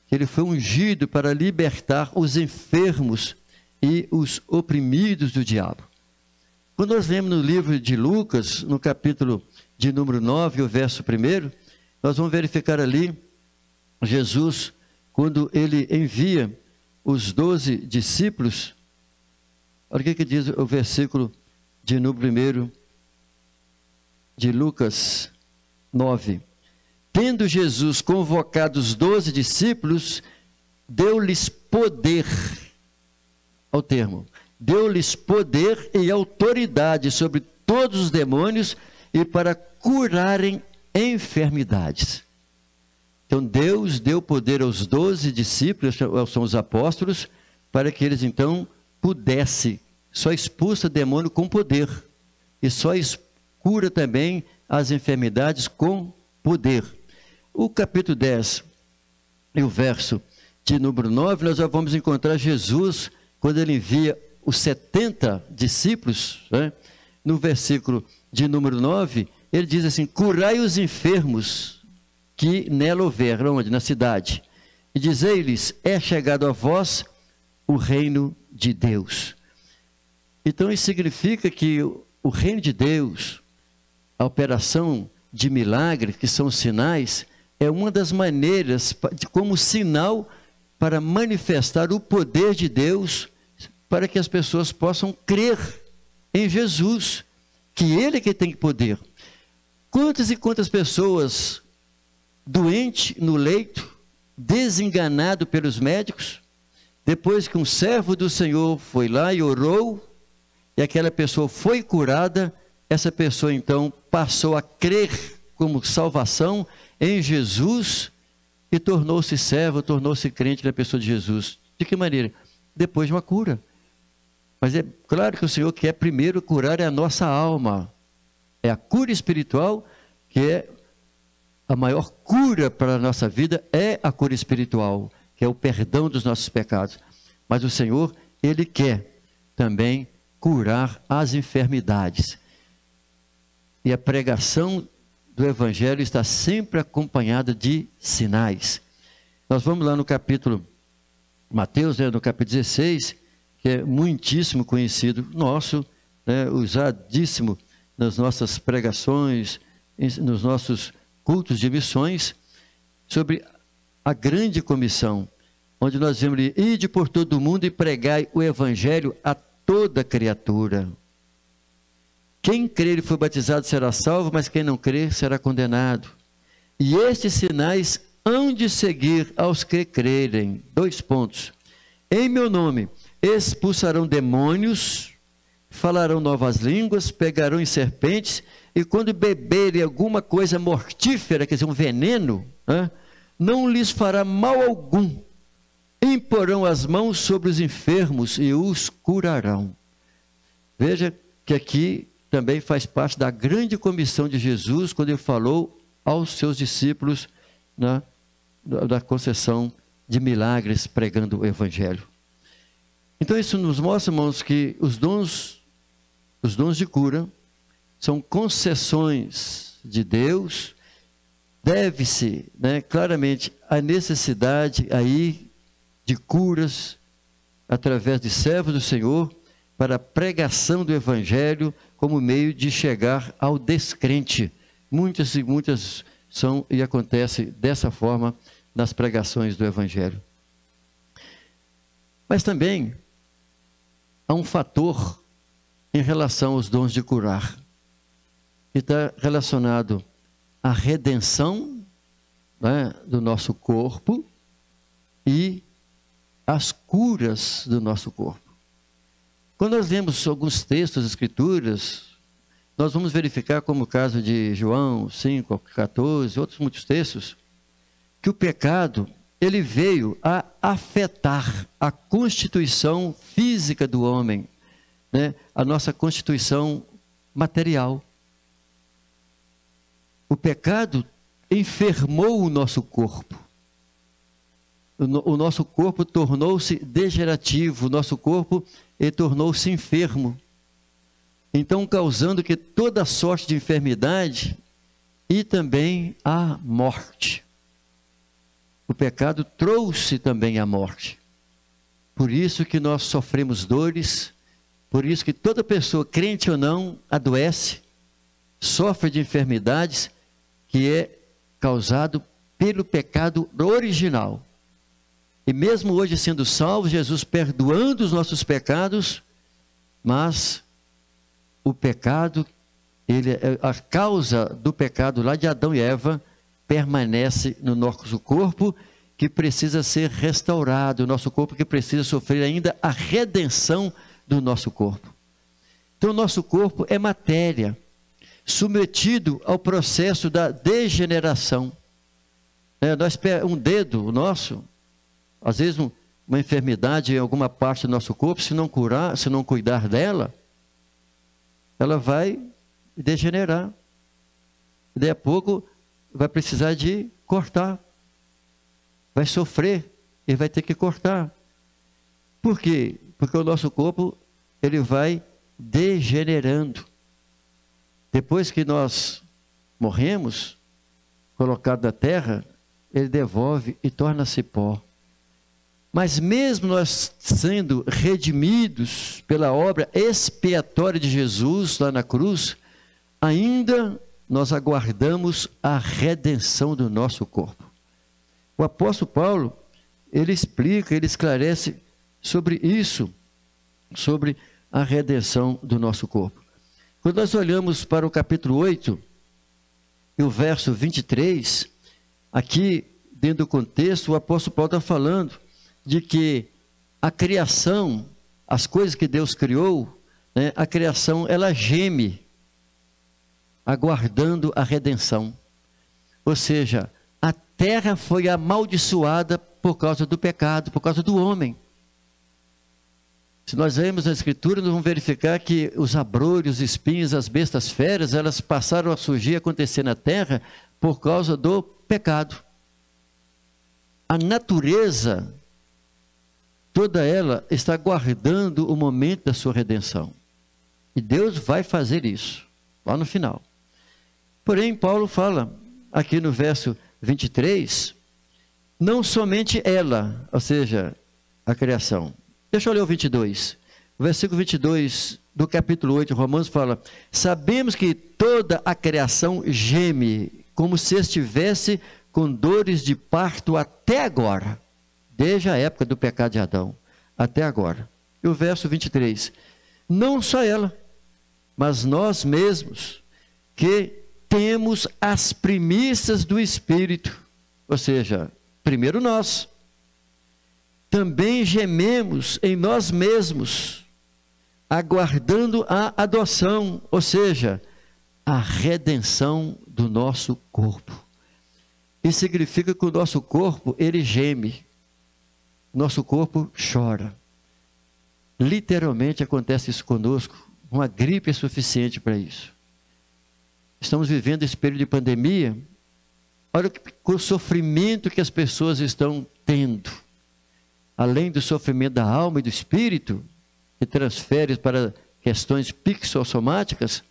que ele foi ungido para libertar os enfermos e os oprimidos do diabo. Quando nós lemos no livro de Lucas, no capítulo de número 9, o verso 1, nós vamos verificar ali, Jesus, quando ele envia os 12 discípulos, olha o que diz o versículo de número 1 de Lucas 9. Tendo Jesus convocado os 12 discípulos, deu-lhes poder, ao termo, deu-lhes poder e autoridade sobre todos os demônios e para curarem enfermidades. Então Deus deu poder aos 12 discípulos, são os apóstolos, para que eles então pudessem, só expulsa demônio com poder, e só cura também as enfermidades com poder. O capítulo 10 e o verso de número 9, nós já vamos encontrar Jesus, quando ele envia os 70 discípulos, né? No versículo de número 9, ele diz assim: curai os enfermos que nela houver, onde? Na cidade, e dizei-lhes, é chegado a vós o reino de Deus. Então isso significa que o reino de Deus, a operação de milagre, que são os sinais, é uma das maneiras, como sinal para manifestar o poder de Deus, para que as pessoas possam crer em Jesus, que Ele é que tem poder. Quantas e quantas pessoas doentes no leito, desenganado pelos médicos, depois que um servo do Senhor foi lá e orou, e aquela pessoa foi curada, essa pessoa então passou a crer como salvação em Jesus e tornou-se servo, tornou-se crente na pessoa de Jesus. De que maneira? Depois de uma cura. Mas é claro que o Senhor quer primeiro curar a nossa alma. É a cura espiritual, que é a maior cura para a nossa vida, é a cura espiritual, que é o perdão dos nossos pecados. Mas o Senhor, Ele quer também curar as enfermidades. E a pregação do Evangelho está sempre acompanhada de sinais. Nós vamos lá no capítulo, Mateus, no capítulo 16, que é muitíssimo conhecido nosso, usadíssimo nas nossas pregações, nos nossos cultos de missões, sobre a grande comissão, onde nós vemos ali, ide por todo o mundo e pregai o Evangelho a toda criatura. Quem crer e for batizado será salvo, mas quem não crer será condenado. E estes sinais hão de seguir aos que crerem. 2 pontos. Em meu nome expulsarão demônios, falarão novas línguas, pegarão em serpentes, e quando beberem alguma coisa mortífera, quer dizer, um veneno, não lhes fará mal algum. Imporão as mãos sobre os enfermos e os curarão. Veja que aqui também faz parte da grande comissão de Jesus, quando ele falou aos seus discípulos da concessão de milagres, pregando o Evangelho. Então isso nos mostra, irmãos, que os dons de cura são concessões de Deus. Deve-se, claramente, a necessidade aí de curas através de servos do Senhor para a pregação do Evangelho como meio de chegar ao descrente. Muitas e muitas são e acontece dessa forma nas pregações do Evangelho. Mas também há um fator em relação aos dons de curar, que está relacionado à redenção do nosso corpo e às curas do nosso corpo. Quando nós lemos alguns textos das Escrituras, nós vamos verificar, como o caso de João 5, 14, outros muitos textos, que o pecado, ele veio a afetar a constituição física do homem, a nossa constituição material. O pecado enfermou o nosso corpo. O nosso corpo tornou-se degenerativo, o nosso corpo tornou-se enfermo. Então, causando que toda sorte de enfermidade e também a morte. O pecado trouxe também a morte. Por isso que nós sofremos dores, por isso que toda pessoa, crente ou não, adoece, sofre de enfermidades que é causado pelo pecado original. E mesmo hoje sendo salvo, Jesus perdoando os nossos pecados, mas o pecado, a causa do pecado lá de Adão e Eva, permanece no nosso corpo, que precisa ser restaurado, o nosso corpo que precisa sofrer ainda a redenção do nosso corpo. Então o nosso corpo é matéria, submetido ao processo da degeneração. Um dedo nosso, às vezes uma enfermidade em alguma parte do nosso corpo, se não curar, se não cuidar dela, ela vai degenerar. Daí a pouco vai precisar de cortar. Vai sofrer e vai ter que cortar. Por quê? Porque o nosso corpo, ele vai degenerando. Depois que nós morremos, colocado na terra, ele devolve e torna-se pó. Mas mesmo nós sendo redimidos pela obra expiatória de Jesus lá na cruz, ainda nós aguardamos a redenção do nosso corpo. O apóstolo Paulo, ele explica, ele esclarece sobre isso, sobre a redenção do nosso corpo. Quando nós olhamos para o capítulo 8, e o verso 23, aqui, dentro do contexto, o apóstolo Paulo está falando de que a criação, as coisas que Deus criou, né, a criação, ela geme, aguardando a redenção. Ou seja, a terra foi amaldiçoada por causa do pecado, por causa do homem. Se nós vemos na Escritura, nós vamos verificar que os abrolhos, os espinhos, as bestas feras, elas passaram a surgir, a acontecer na terra por causa do pecado. A natureza, toda ela está aguardando o momento da sua redenção. E Deus vai fazer isso, lá no final. Porém, Paulo fala, aqui no verso 23, não somente ela, ou seja, a criação. Deixa eu ler o 22. O versículo 22 do capítulo 8 de Romanos fala: sabemos que toda a criação geme, como se estivesse com dores de parto até agora, desde a época do pecado de Adão, até agora. E o verso 23, não só ela, mas nós mesmos, que temos as primícias do Espírito, ou seja, primeiro nós, também gememos em nós mesmos, aguardando a adoção, ou seja, a redenção do nosso corpo. Isso significa que o nosso corpo, ele geme, nosso corpo chora. Literalmente acontece isso conosco, uma gripe é suficiente para isso. Estamos vivendo esse período de pandemia, olha o sofrimento que as pessoas estão tendo. Além do sofrimento da alma e do espírito, que transfere para questões psicossomáticas,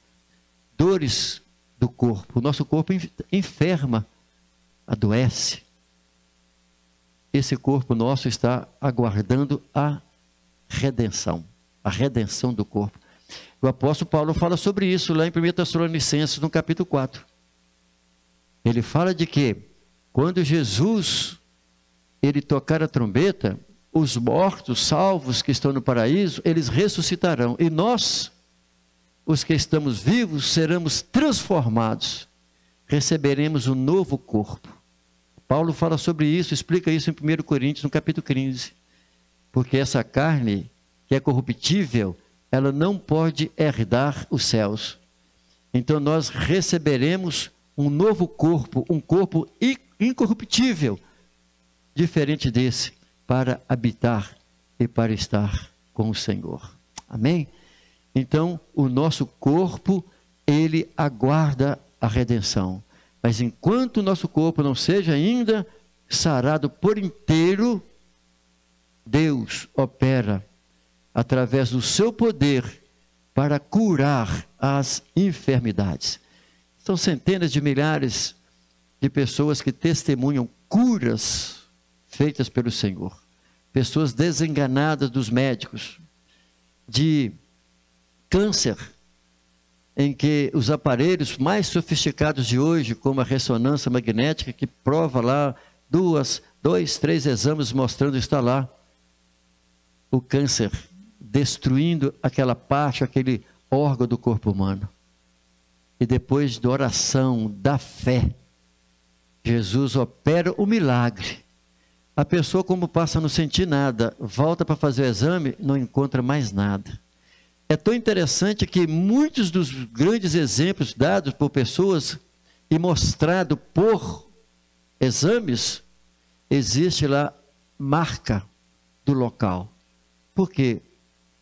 dores do corpo. O nosso corpo enferma, adoece. Esse corpo nosso está aguardando a redenção do corpo. O apóstolo Paulo fala sobre isso lá em 1 Tessalonicenses, no capítulo 4. Ele fala de que quando Jesus, ele tocar a trombeta, os mortos, salvos que estão no paraíso, eles ressuscitarão. E nós, os que estamos vivos, seremos transformados. Receberemos um novo corpo. Paulo fala sobre isso, explica isso em 1 Coríntios, no capítulo 15. Porque essa carne, que é corruptível, ela não pode herdar os céus. Então nós receberemos um novo corpo, um corpo incorruptível, diferente desse, para habitar e para estar com o Senhor. Amém? Então, o nosso corpo, ele aguarda a redenção. Mas enquanto o nosso corpo não seja ainda sarado por inteiro, Deus opera através do seu poder para curar as enfermidades. São centenas de milhares de pessoas que testemunham curas feitas pelo Senhor. Pessoas desenganadas dos médicos, de câncer, em que os aparelhos mais sofisticados de hoje, como a ressonância magnética, que prova lá 2, 3 exames mostrando está lá o câncer, destruindo aquela parte, aquele órgão do corpo humano. E depois da oração, da fé, Jesus opera o milagre. A pessoa, como passa a não sentir nada, volta para fazer o exame, não encontra mais nada. É tão interessante que muitos dos grandes exemplos dados por pessoas e mostrado por exames, existe lá marca do local. Por quê?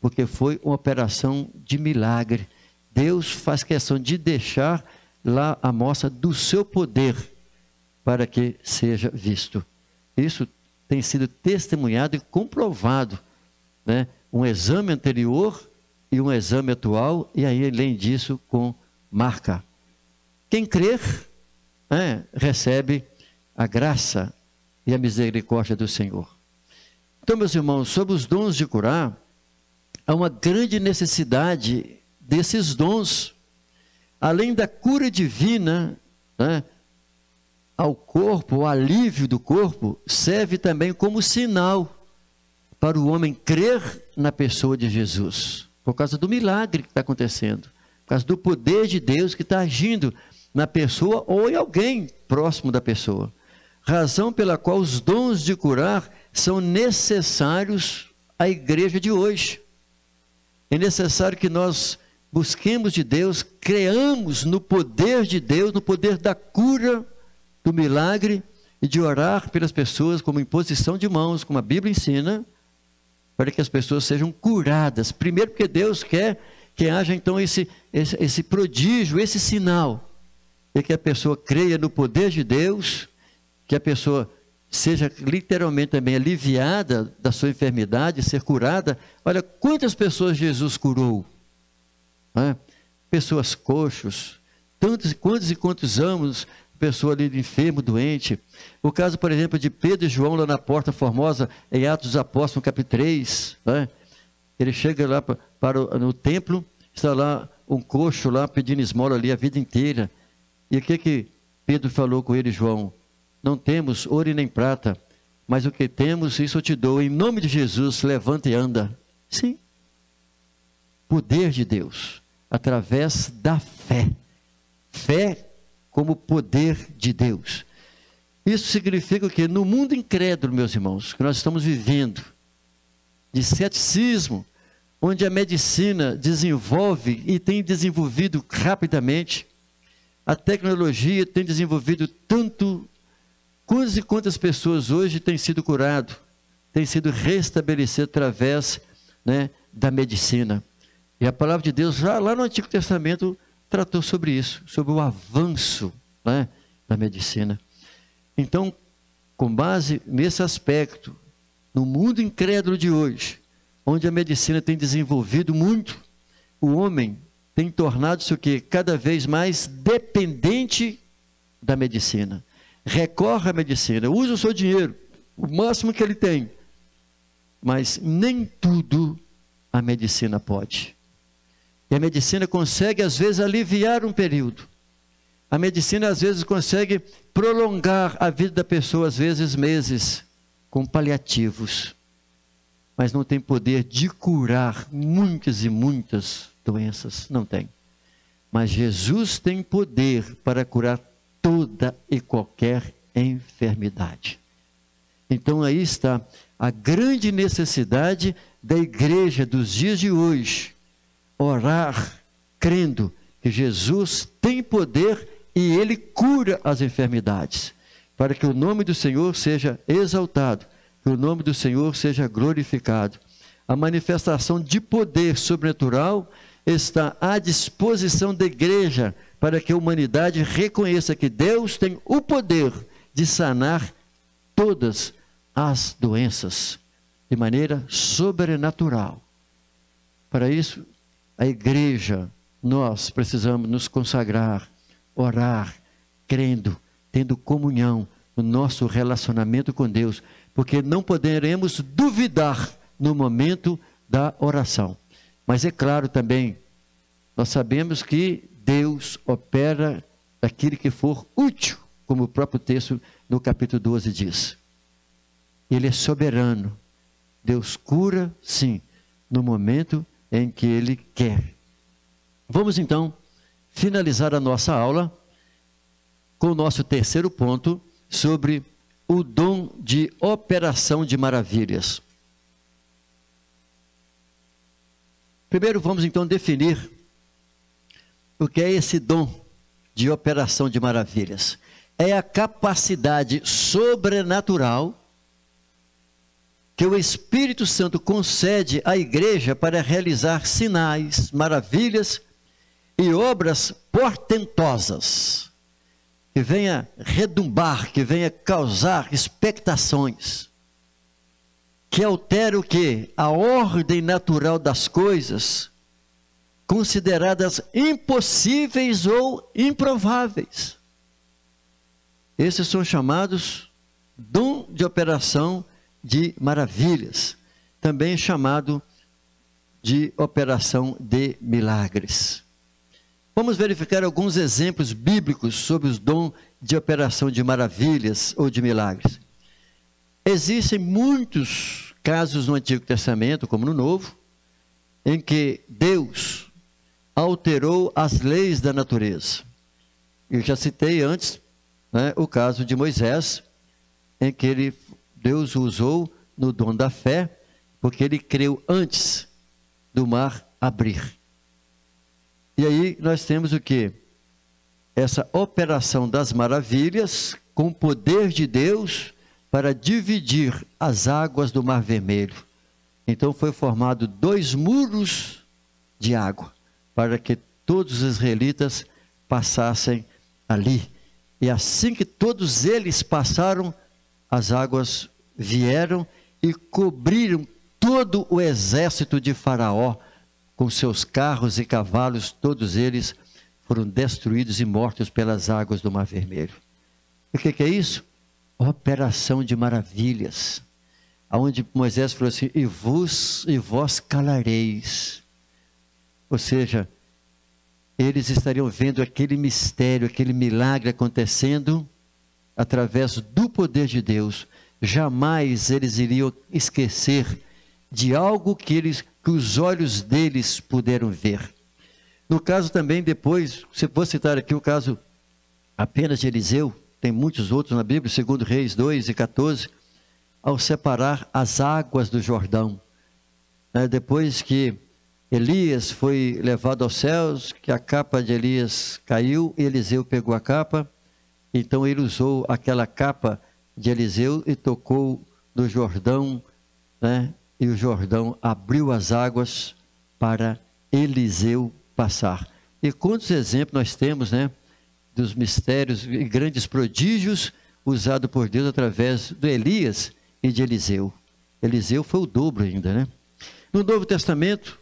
Porque foi uma operação de milagre. Deus faz questão de deixar lá a mostra do seu poder para que seja visto. Isso tem sido testemunhado e comprovado, né? Um exame anterior e um exame atual, e aí, além disso, com marca. Quem crer, recebe a graça e a misericórdia do Senhor. Então, meus irmãos, sobre os dons de curar, há uma grande necessidade desses dons. Além da cura divina, ao corpo, o alívio do corpo, serve também como sinal para o homem crer na pessoa de Jesus, por causa do milagre que está acontecendo. Por causa do poder de Deus que está agindo na pessoa ou em alguém próximo da pessoa. Razão pela qual os dons de curar são necessários à igreja de hoje. É necessário que nós busquemos de Deus, creamos no poder de Deus, no poder da cura, do milagre, e de orar pelas pessoas como imposição de mãos, como a Bíblia ensina, para que as pessoas sejam curadas. Primeiro porque Deus quer que haja então esse prodígio, esse sinal, e que a pessoa creia no poder de Deus, que a pessoa seja literalmente também aliviada da sua enfermidade, ser curada. Olha quantas pessoas Jesus curou, né? Pessoas coxos, quantos e quantos anos, pessoa ali enfermo, doente. O caso, por exemplo, de Pedro e João lá na Porta Formosa, em Atos dos Apóstolos, no capítulo 3, né? Ele chega lá no templo, está lá um coxo lá pedindo esmola ali a vida inteira. E o que Pedro falou com ele, João? Não temos ouro e nem prata, mas o que temos, isso eu te dou. Em nome de Jesus, levanta e anda. Sim. Poder de Deus, através da fé. Fé como poder de Deus. Isso significa que no mundo incrédulo, meus irmãos, que nós estamos vivendo, de ceticismo, onde a medicina desenvolve e tem desenvolvido rapidamente, a tecnologia tem desenvolvido tanto. Quantas e quantas pessoas hoje têm sido curado, têm sido restabelecido através, né, da medicina. E a palavra de Deus, lá no Antigo Testamento, tratou sobre isso, sobre o avanço, né, da medicina. Então, com base nesse aspecto, no mundo incrédulo de hoje, onde a medicina tem desenvolvido muito, o homem tem tornado-se o quê? Cada vez mais dependente da medicina. Recorre à medicina, usa o seu dinheiro, o máximo que ele tem, mas nem tudo a medicina pode. E a medicina consegue às vezes aliviar um período, a medicina às vezes consegue prolongar a vida da pessoa, às vezes meses, com paliativos, mas não tem poder de curar muitas e muitas doenças, não tem. Mas Jesus tem poder para curar toda e qualquer enfermidade. Então aí está a grande necessidade da igreja dos dias de hoje, orar crendo que Jesus tem poder e Ele cura as enfermidades, para que o nome do Senhor seja exaltado, que o nome do Senhor seja glorificado. A manifestação de poder sobrenatural está à disposição da igreja, para que a humanidade reconheça que Deus tem o poder de sanar todas as doenças, de maneira sobrenatural. Para isso, a igreja, nós precisamos nos consagrar, orar, crendo, tendo comunhão no nosso relacionamento com Deus, porque não poderemos duvidar no momento da oração. Mas é claro também, nós sabemos que Deus opera daquilo que for útil, como o próprio texto no capítulo 12 diz. Ele é soberano. Deus cura, sim, no momento em que Ele quer. Vamos então finalizar a nossa aula com o nosso terceiro ponto sobre o dom de operação de maravilhas. Primeiro vamos então definir o que é esse dom de operação de maravilhas. É a capacidade sobrenatural que o Espírito Santo concede à igreja para realizar sinais, maravilhas e obras portentosas, que venha redumbar, que venha causar expectações, que altera o quê? A ordem natural das coisas, consideradas impossíveis ou improváveis. Esses são chamados dom de operação de maravilhas, também chamado de operação de milagres. Vamos verificar alguns exemplos bíblicos sobre os dons de operação de maravilhas ou de milagres. Existem muitos casos no Antigo Testamento, como no Novo, em que Deus alterou as leis da natureza. Eu já citei antes, né, o caso de Moisés, em que Deus o usou no dom da fé, porque ele creu antes do mar abrir. E aí nós temos o quê? Essa operação das maravilhas, com o poder de Deus, para dividir as águas do Mar Vermelho. Então foi formado 2 muros de água, para que todos os israelitas passassem ali. E assim que todos eles passaram, as águas vieram e cobriram todo o exército de Faraó, com seus carros e cavalos, todos eles foram destruídos e mortos pelas águas do Mar Vermelho. E o que é isso? Operação de maravilhas, aonde Moisés falou assim, e vós calareis. Ou seja, eles estariam vendo aquele mistério, aquele milagre acontecendo através do poder de Deus. Jamais eles iriam esquecer de algo que os olhos deles puderam ver. No caso também depois, vou citar aqui o caso apenas de Eliseu, tem muitos outros na Bíblia, 2 Reis 2:14, ao separar as águas do Jordão. Depois que Elias foi levado aos céus, que a capa de Elias caiu, Eliseu pegou a capa, então ele usou aquela capa de Eliseu e tocou no Jordão, e o Jordão abriu as águas para Eliseu passar. E quantos exemplos nós temos, dos mistérios e grandes prodígios usados por Deus através de Elias e de Eliseu. Eliseu foi o dobro ainda, No Novo Testamento,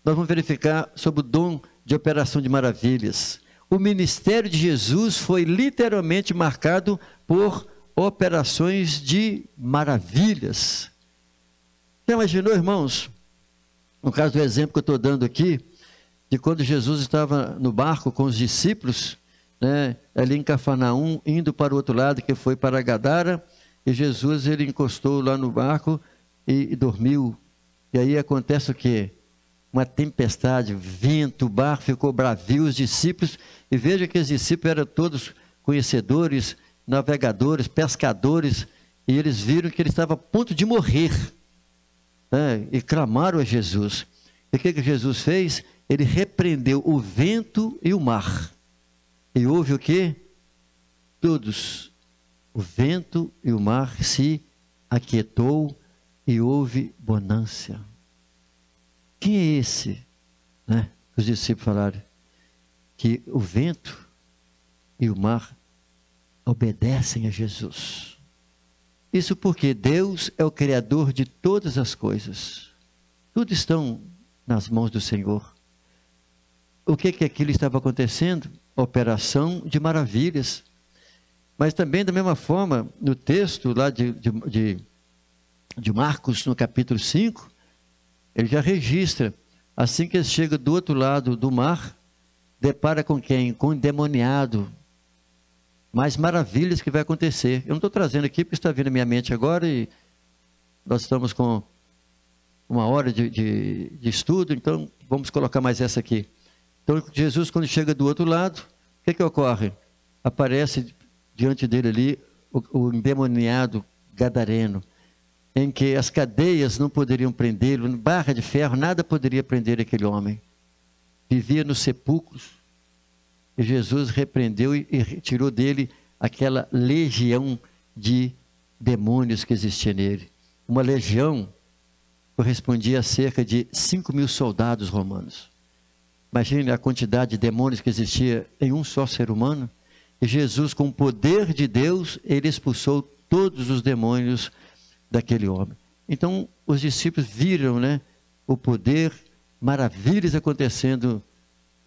nós vamos verificar sobre o dom de operação de maravilhas. O ministério de Jesus foi literalmente marcado por operações de maravilhas. Já imaginou, irmãos? No caso do exemplo que eu estou dando aqui, de quando Jesus estava no barco com os discípulos, ali em Cafarnaum, indo para o outro lado, que foi para Gadara, e Jesus ele encostou lá no barco e dormiu. E aí acontece o quê? Uma tempestade, vento, o barco ficou bravio, os discípulos, e veja que os discípulos eram todos conhecedores, navegadores, pescadores, e eles viram que ele estava a ponto de morrer, e clamaram a Jesus. E o que Jesus fez? Ele repreendeu o vento e o mar. E houve o quê? Todos, o vento e o mar se aquietou e houve bonança. Quem é esse? Os discípulos falaram que o vento e o mar obedecem a Jesus. Isso porque Deus é o Criador de todas as coisas. Tudo estão nas mãos do Senhor. O que aquilo estava acontecendo? Operação de maravilhas. Mas também da mesma forma, no texto lá de Marcos, no capítulo 5, ele já registra, assim que ele chega do outro lado do mar, depara com quem? Com o endemoniado. Mais maravilhas que vai acontecer. Eu não estou trazendo aqui porque está vindo à minha mente agora e nós estamos com 1 hora de estudo, então vamos colocar mais essa aqui. Então Jesus, quando chega do outro lado, o que ocorre? Aparece diante dele ali o endemoniado gadareno, em que as cadeias não poderiam prendê-lo, barra de ferro, nada poderia prender aquele homem. Vivia nos sepulcros, e Jesus repreendeu e tirou dele aquela legião de demônios que existia nele. Uma legião correspondia a cerca de 5.000 soldados romanos. Imagine a quantidade de demônios que existia em um só ser humano. E Jesus, com o poder de Deus, ele expulsou todos os demônios daquele homem. Então, os discípulos viram, o poder, maravilhas acontecendo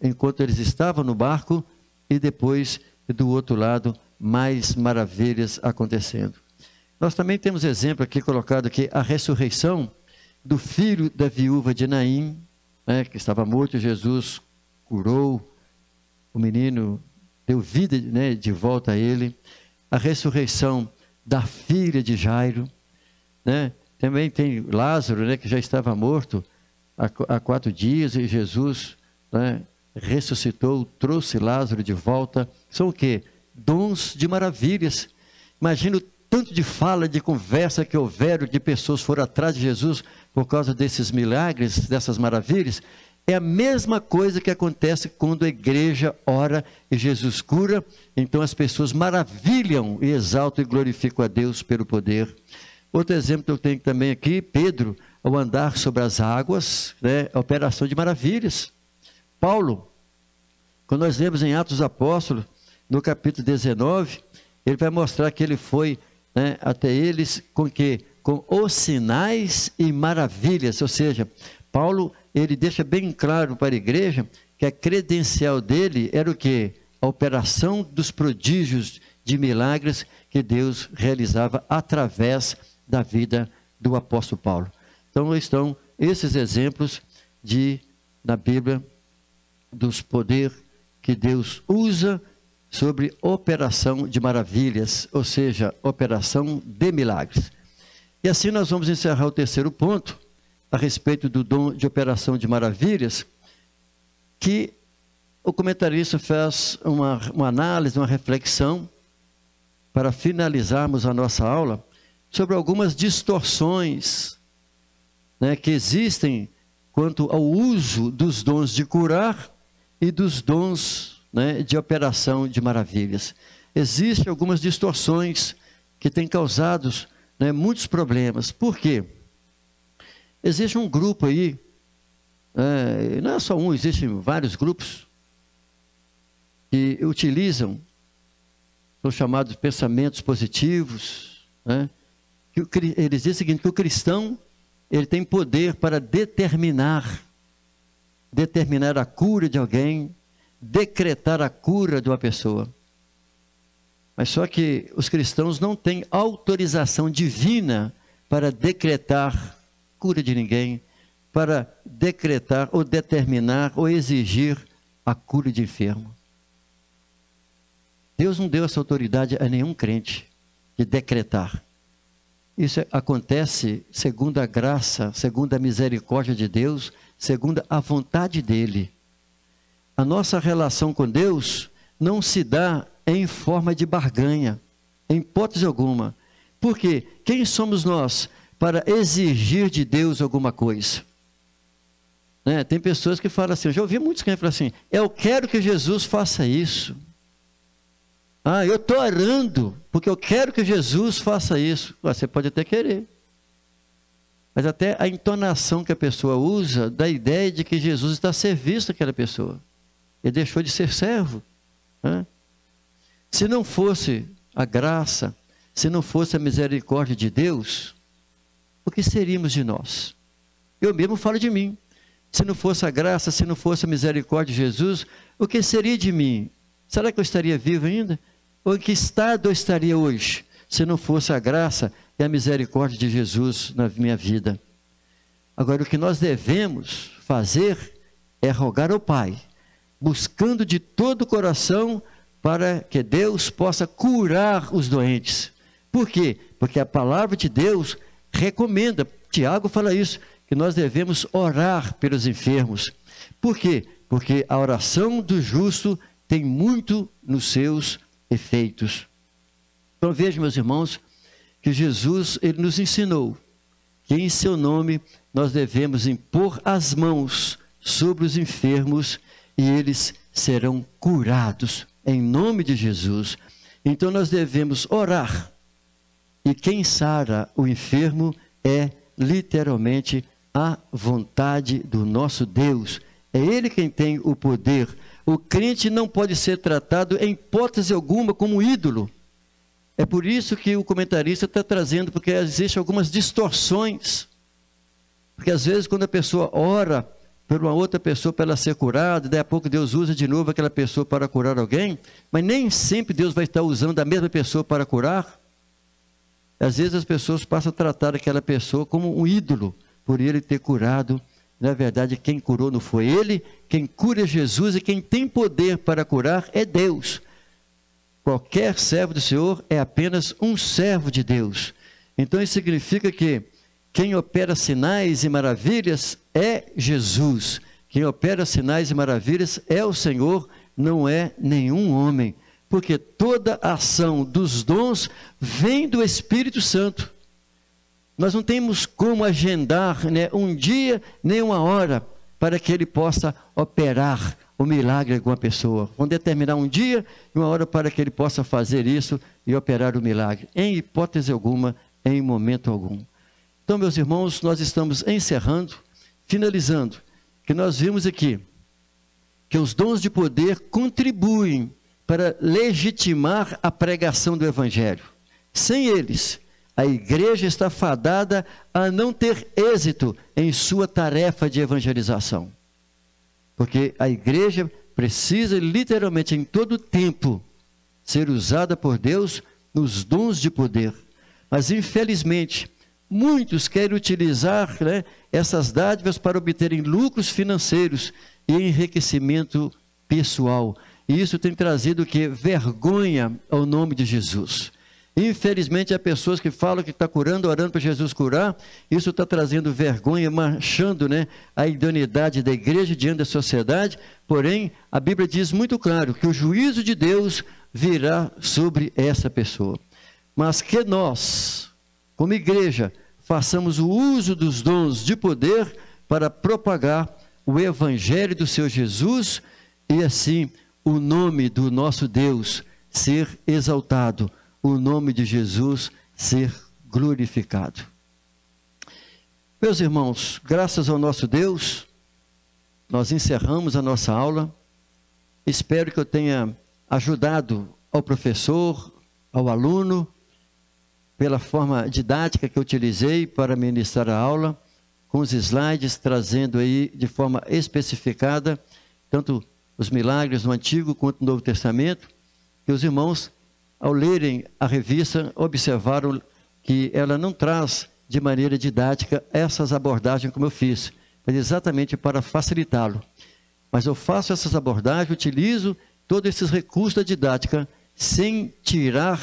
enquanto eles estavam no barco, e depois, do outro lado, mais maravilhas acontecendo. Nós também temos exemplo aqui colocado aqui, a ressurreição do filho da viúva de Naim, que estava morto. Jesus curou o menino, deu vida de volta a ele. A ressurreição da filha de Jairo, também tem Lázaro, que já estava morto há 4 dias, e Jesus ressuscitou, trouxe Lázaro de volta. São o quê? Dons de maravilhas. Imagina o tanto de fala, de conversa que houveram, de pessoas foram atrás de Jesus por causa desses milagres, dessas maravilhas. É a mesma coisa que acontece quando a igreja ora e Jesus cura. Então as pessoas maravilham e exaltam e glorificam a Deus pelo poder. Outro exemplo que eu tenho também aqui, Pedro, ao andar sobre as águas, né, a operação de maravilhas. Paulo, quando nós lemos em Atos dos Apóstolos, no capítulo 19, ele vai mostrar que ele foi, né, até eles com que? Com os sinais e maravilhas. Ou seja, Paulo, ele deixa bem claro para a igreja que a credencial dele era o quê? A operação dos prodígios de milagres que Deus realizava através da vida do apóstolo Paulo. Então estão esses exemplos na Bíblia dos poderes que Deus usa sobre operação de maravilhas, ou seja, operação de milagres. E assim nós vamos encerrar o terceiro ponto, a respeito do dom de operação de maravilhas, que o comentarista faz uma análise, uma reflexão, para finalizarmos a nossa aula, sobre algumas distorções, né, que existem quanto ao uso dos dons de curar e dos dons, né, de operação de maravilhas. Existem algumas distorções que têm causado, né, muitos problemas. Por quê? Existe um grupo aí, não é só um, existem vários grupos que utilizam, são chamados pensamentos positivos, né? Eles dizem o seguinte, que o cristão, ele tem poder para determinar a cura de alguém, decretar a cura de uma pessoa. Mas só que os cristãos não têm autorização divina para decretar cura de ninguém, para decretar ou determinar ou exigir a cura de enfermo. Deus não deu essa autoridade a nenhum crente de decretar. Isso acontece segundo a graça, segundo a misericórdia de Deus, segundo a vontade dEle. A nossa relação com Deus não se dá em forma de barganha, em hipótese alguma. Porque quem somos nós para exigir de Deus alguma coisa? Né? Tem pessoas que falam assim, eu já ouvi muitos que falam assim, eu quero que Jesus faça isso. Eu estou orando, porque eu quero que Jesus faça isso. Você pode até querer. Mas até a entonação que a pessoa usa, dá a ideia de que Jesus está a serviço daquela pessoa. Ele deixou de ser servo. Né? Se não fosse a graça, se não fosse a misericórdia de Deus, o que seríamos de nós? Eu mesmo falo de mim. Se não fosse a graça, se não fosse a misericórdia de Jesus, o que seria de mim? Será que eu estaria vivo ainda? Ou em que estado eu estaria hoje, se não fosse a graça e a misericórdia de Jesus na minha vida? Agora, o que nós devemos fazer é rogar ao Pai, buscando de todo o coração para que Deus possa curar os doentes. Por quê? Porque a palavra de Deus recomenda, Tiago fala isso, que nós devemos orar pelos enfermos. Por quê? Porque a oração do justo tem muito nos seus efeitos. Então vejam, meus irmãos, que Jesus, ele nos ensinou que em seu nome nós devemos impor as mãos sobre os enfermos e eles serão curados em nome de Jesus. Então nós devemos orar, e quem sara o enfermo é literalmente a vontade do nosso Deus. É Ele quem tem o poder. O crente não pode ser tratado em hipótese alguma como ídolo. É por isso que o comentarista está trazendo, porque existem algumas distorções. Porque às vezes quando a pessoa ora por uma outra pessoa para ela ser curada, daí a pouco Deus usa de novo aquela pessoa para curar alguém, mas nem sempre Deus vai estar usando a mesma pessoa para curar. Às vezes as pessoas passam a tratar aquela pessoa como um ídolo, por ele ter curado. Na verdade, quem curou não foi ele, quem cura é Jesus, e quem tem poder para curar é Deus. Qualquer servo do Senhor é apenas um servo de Deus. Então isso significa que quem opera sinais e maravilhas é Jesus. Quem opera sinais e maravilhas é o Senhor, não é nenhum homem. Porque toda a ação dos dons vem do Espírito Santo. Nós não temos como agendar, né, um dia nem uma hora para que ele possa operar o milagre em alguma pessoa. Vamos determinar um dia e uma hora para que ele possa fazer isso e operar o milagre. Em hipótese alguma, em momento algum. Então, meus irmãos, nós estamos encerrando, finalizando, que nós vimos aqui que os dons de poder contribuem para legitimar a pregação do Evangelho. Sem eles, a igreja está fadada a não ter êxito em sua tarefa de evangelização. Porque a igreja precisa literalmente em todo tempo ser usada por Deus nos dons de poder. Mas infelizmente, muitos querem utilizar, né, essas dádivas para obterem lucros financeiros e enriquecimento pessoal. E isso tem trazido o quê? Vergonha ao nome de Jesus. Infelizmente, há pessoas que falam que está curando, orando para Jesus curar. Isso está trazendo vergonha, manchando, né, a idoneidade da igreja diante da sociedade. Porém, a Bíblia diz muito claro que o juízo de Deus virá sobre essa pessoa. Mas que nós, como igreja, façamos o uso dos dons de poder para propagar o Evangelho do Senhor Jesus e assim o nome do nosso Deus ser exaltado, o nome de Jesus ser glorificado. Meus irmãos, graças ao nosso Deus, nós encerramos a nossa aula. Espero que eu tenha ajudado ao professor, ao aluno, pela forma didática que eu utilizei para ministrar a aula, com os slides trazendo aí de forma especificada, tanto os milagres no Antigo quanto no Novo Testamento, e os irmãos, ao lerem a revista, observaram que ela não traz de maneira didática essas abordagens como eu fiz, mas exatamente para facilitá-lo. Mas eu faço essas abordagens, utilizo todos esses recursos da didática, sem tirar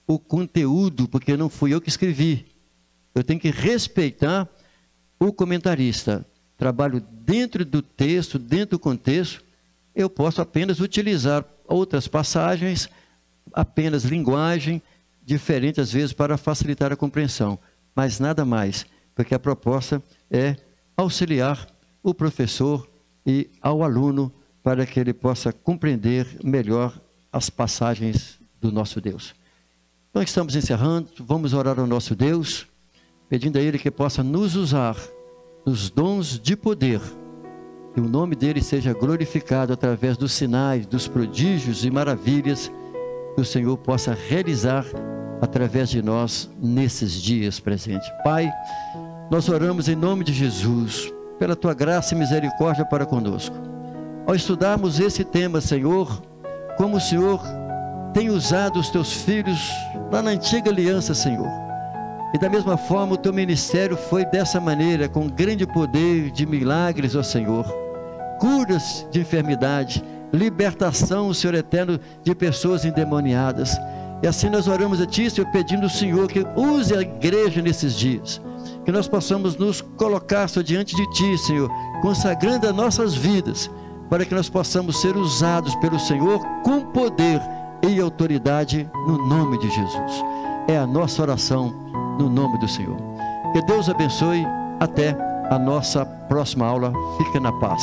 o conteúdo, porque não fui eu que escrevi. Eu tenho que respeitar o comentarista. Trabalho dentro do texto, dentro do contexto. Eu posso apenas utilizar outras passagens, apenas linguagem, diferente às vezes para facilitar a compreensão. Mas nada mais, porque a proposta é auxiliar o professor e ao aluno para que ele possa compreender melhor as passagens do nosso Deus. Então estamos encerrando, vamos orar ao nosso Deus, pedindo a Ele que possa nos usar nos dons de poder, que o nome dEle seja glorificado através dos sinais, dos prodígios e maravilhas que o Senhor possa realizar através de nós nesses dias presentes. Pai, nós oramos em nome de Jesus, pela Tua graça e misericórdia para conosco. Ao estudarmos esse tema, Senhor, como o Senhor tem usado os Teus filhos lá na antiga aliança, Senhor. E da mesma forma o Teu ministério foi dessa maneira, com grande poder de milagres, ó Senhor. Curas de enfermidade, libertação, Senhor eterno, de pessoas endemoniadas. E assim nós oramos a Ti, Senhor, pedindo ao Senhor que use a igreja nesses dias. Que nós possamos nos colocar, Senhor, diante de Ti, Senhor, consagrando as nossas vidas, para que nós possamos ser usados pelo Senhor com poder e autoridade no nome de Jesus. É a nossa oração no nome do Senhor. Que Deus abençoe. Até a nossa próxima aula. Fica na paz.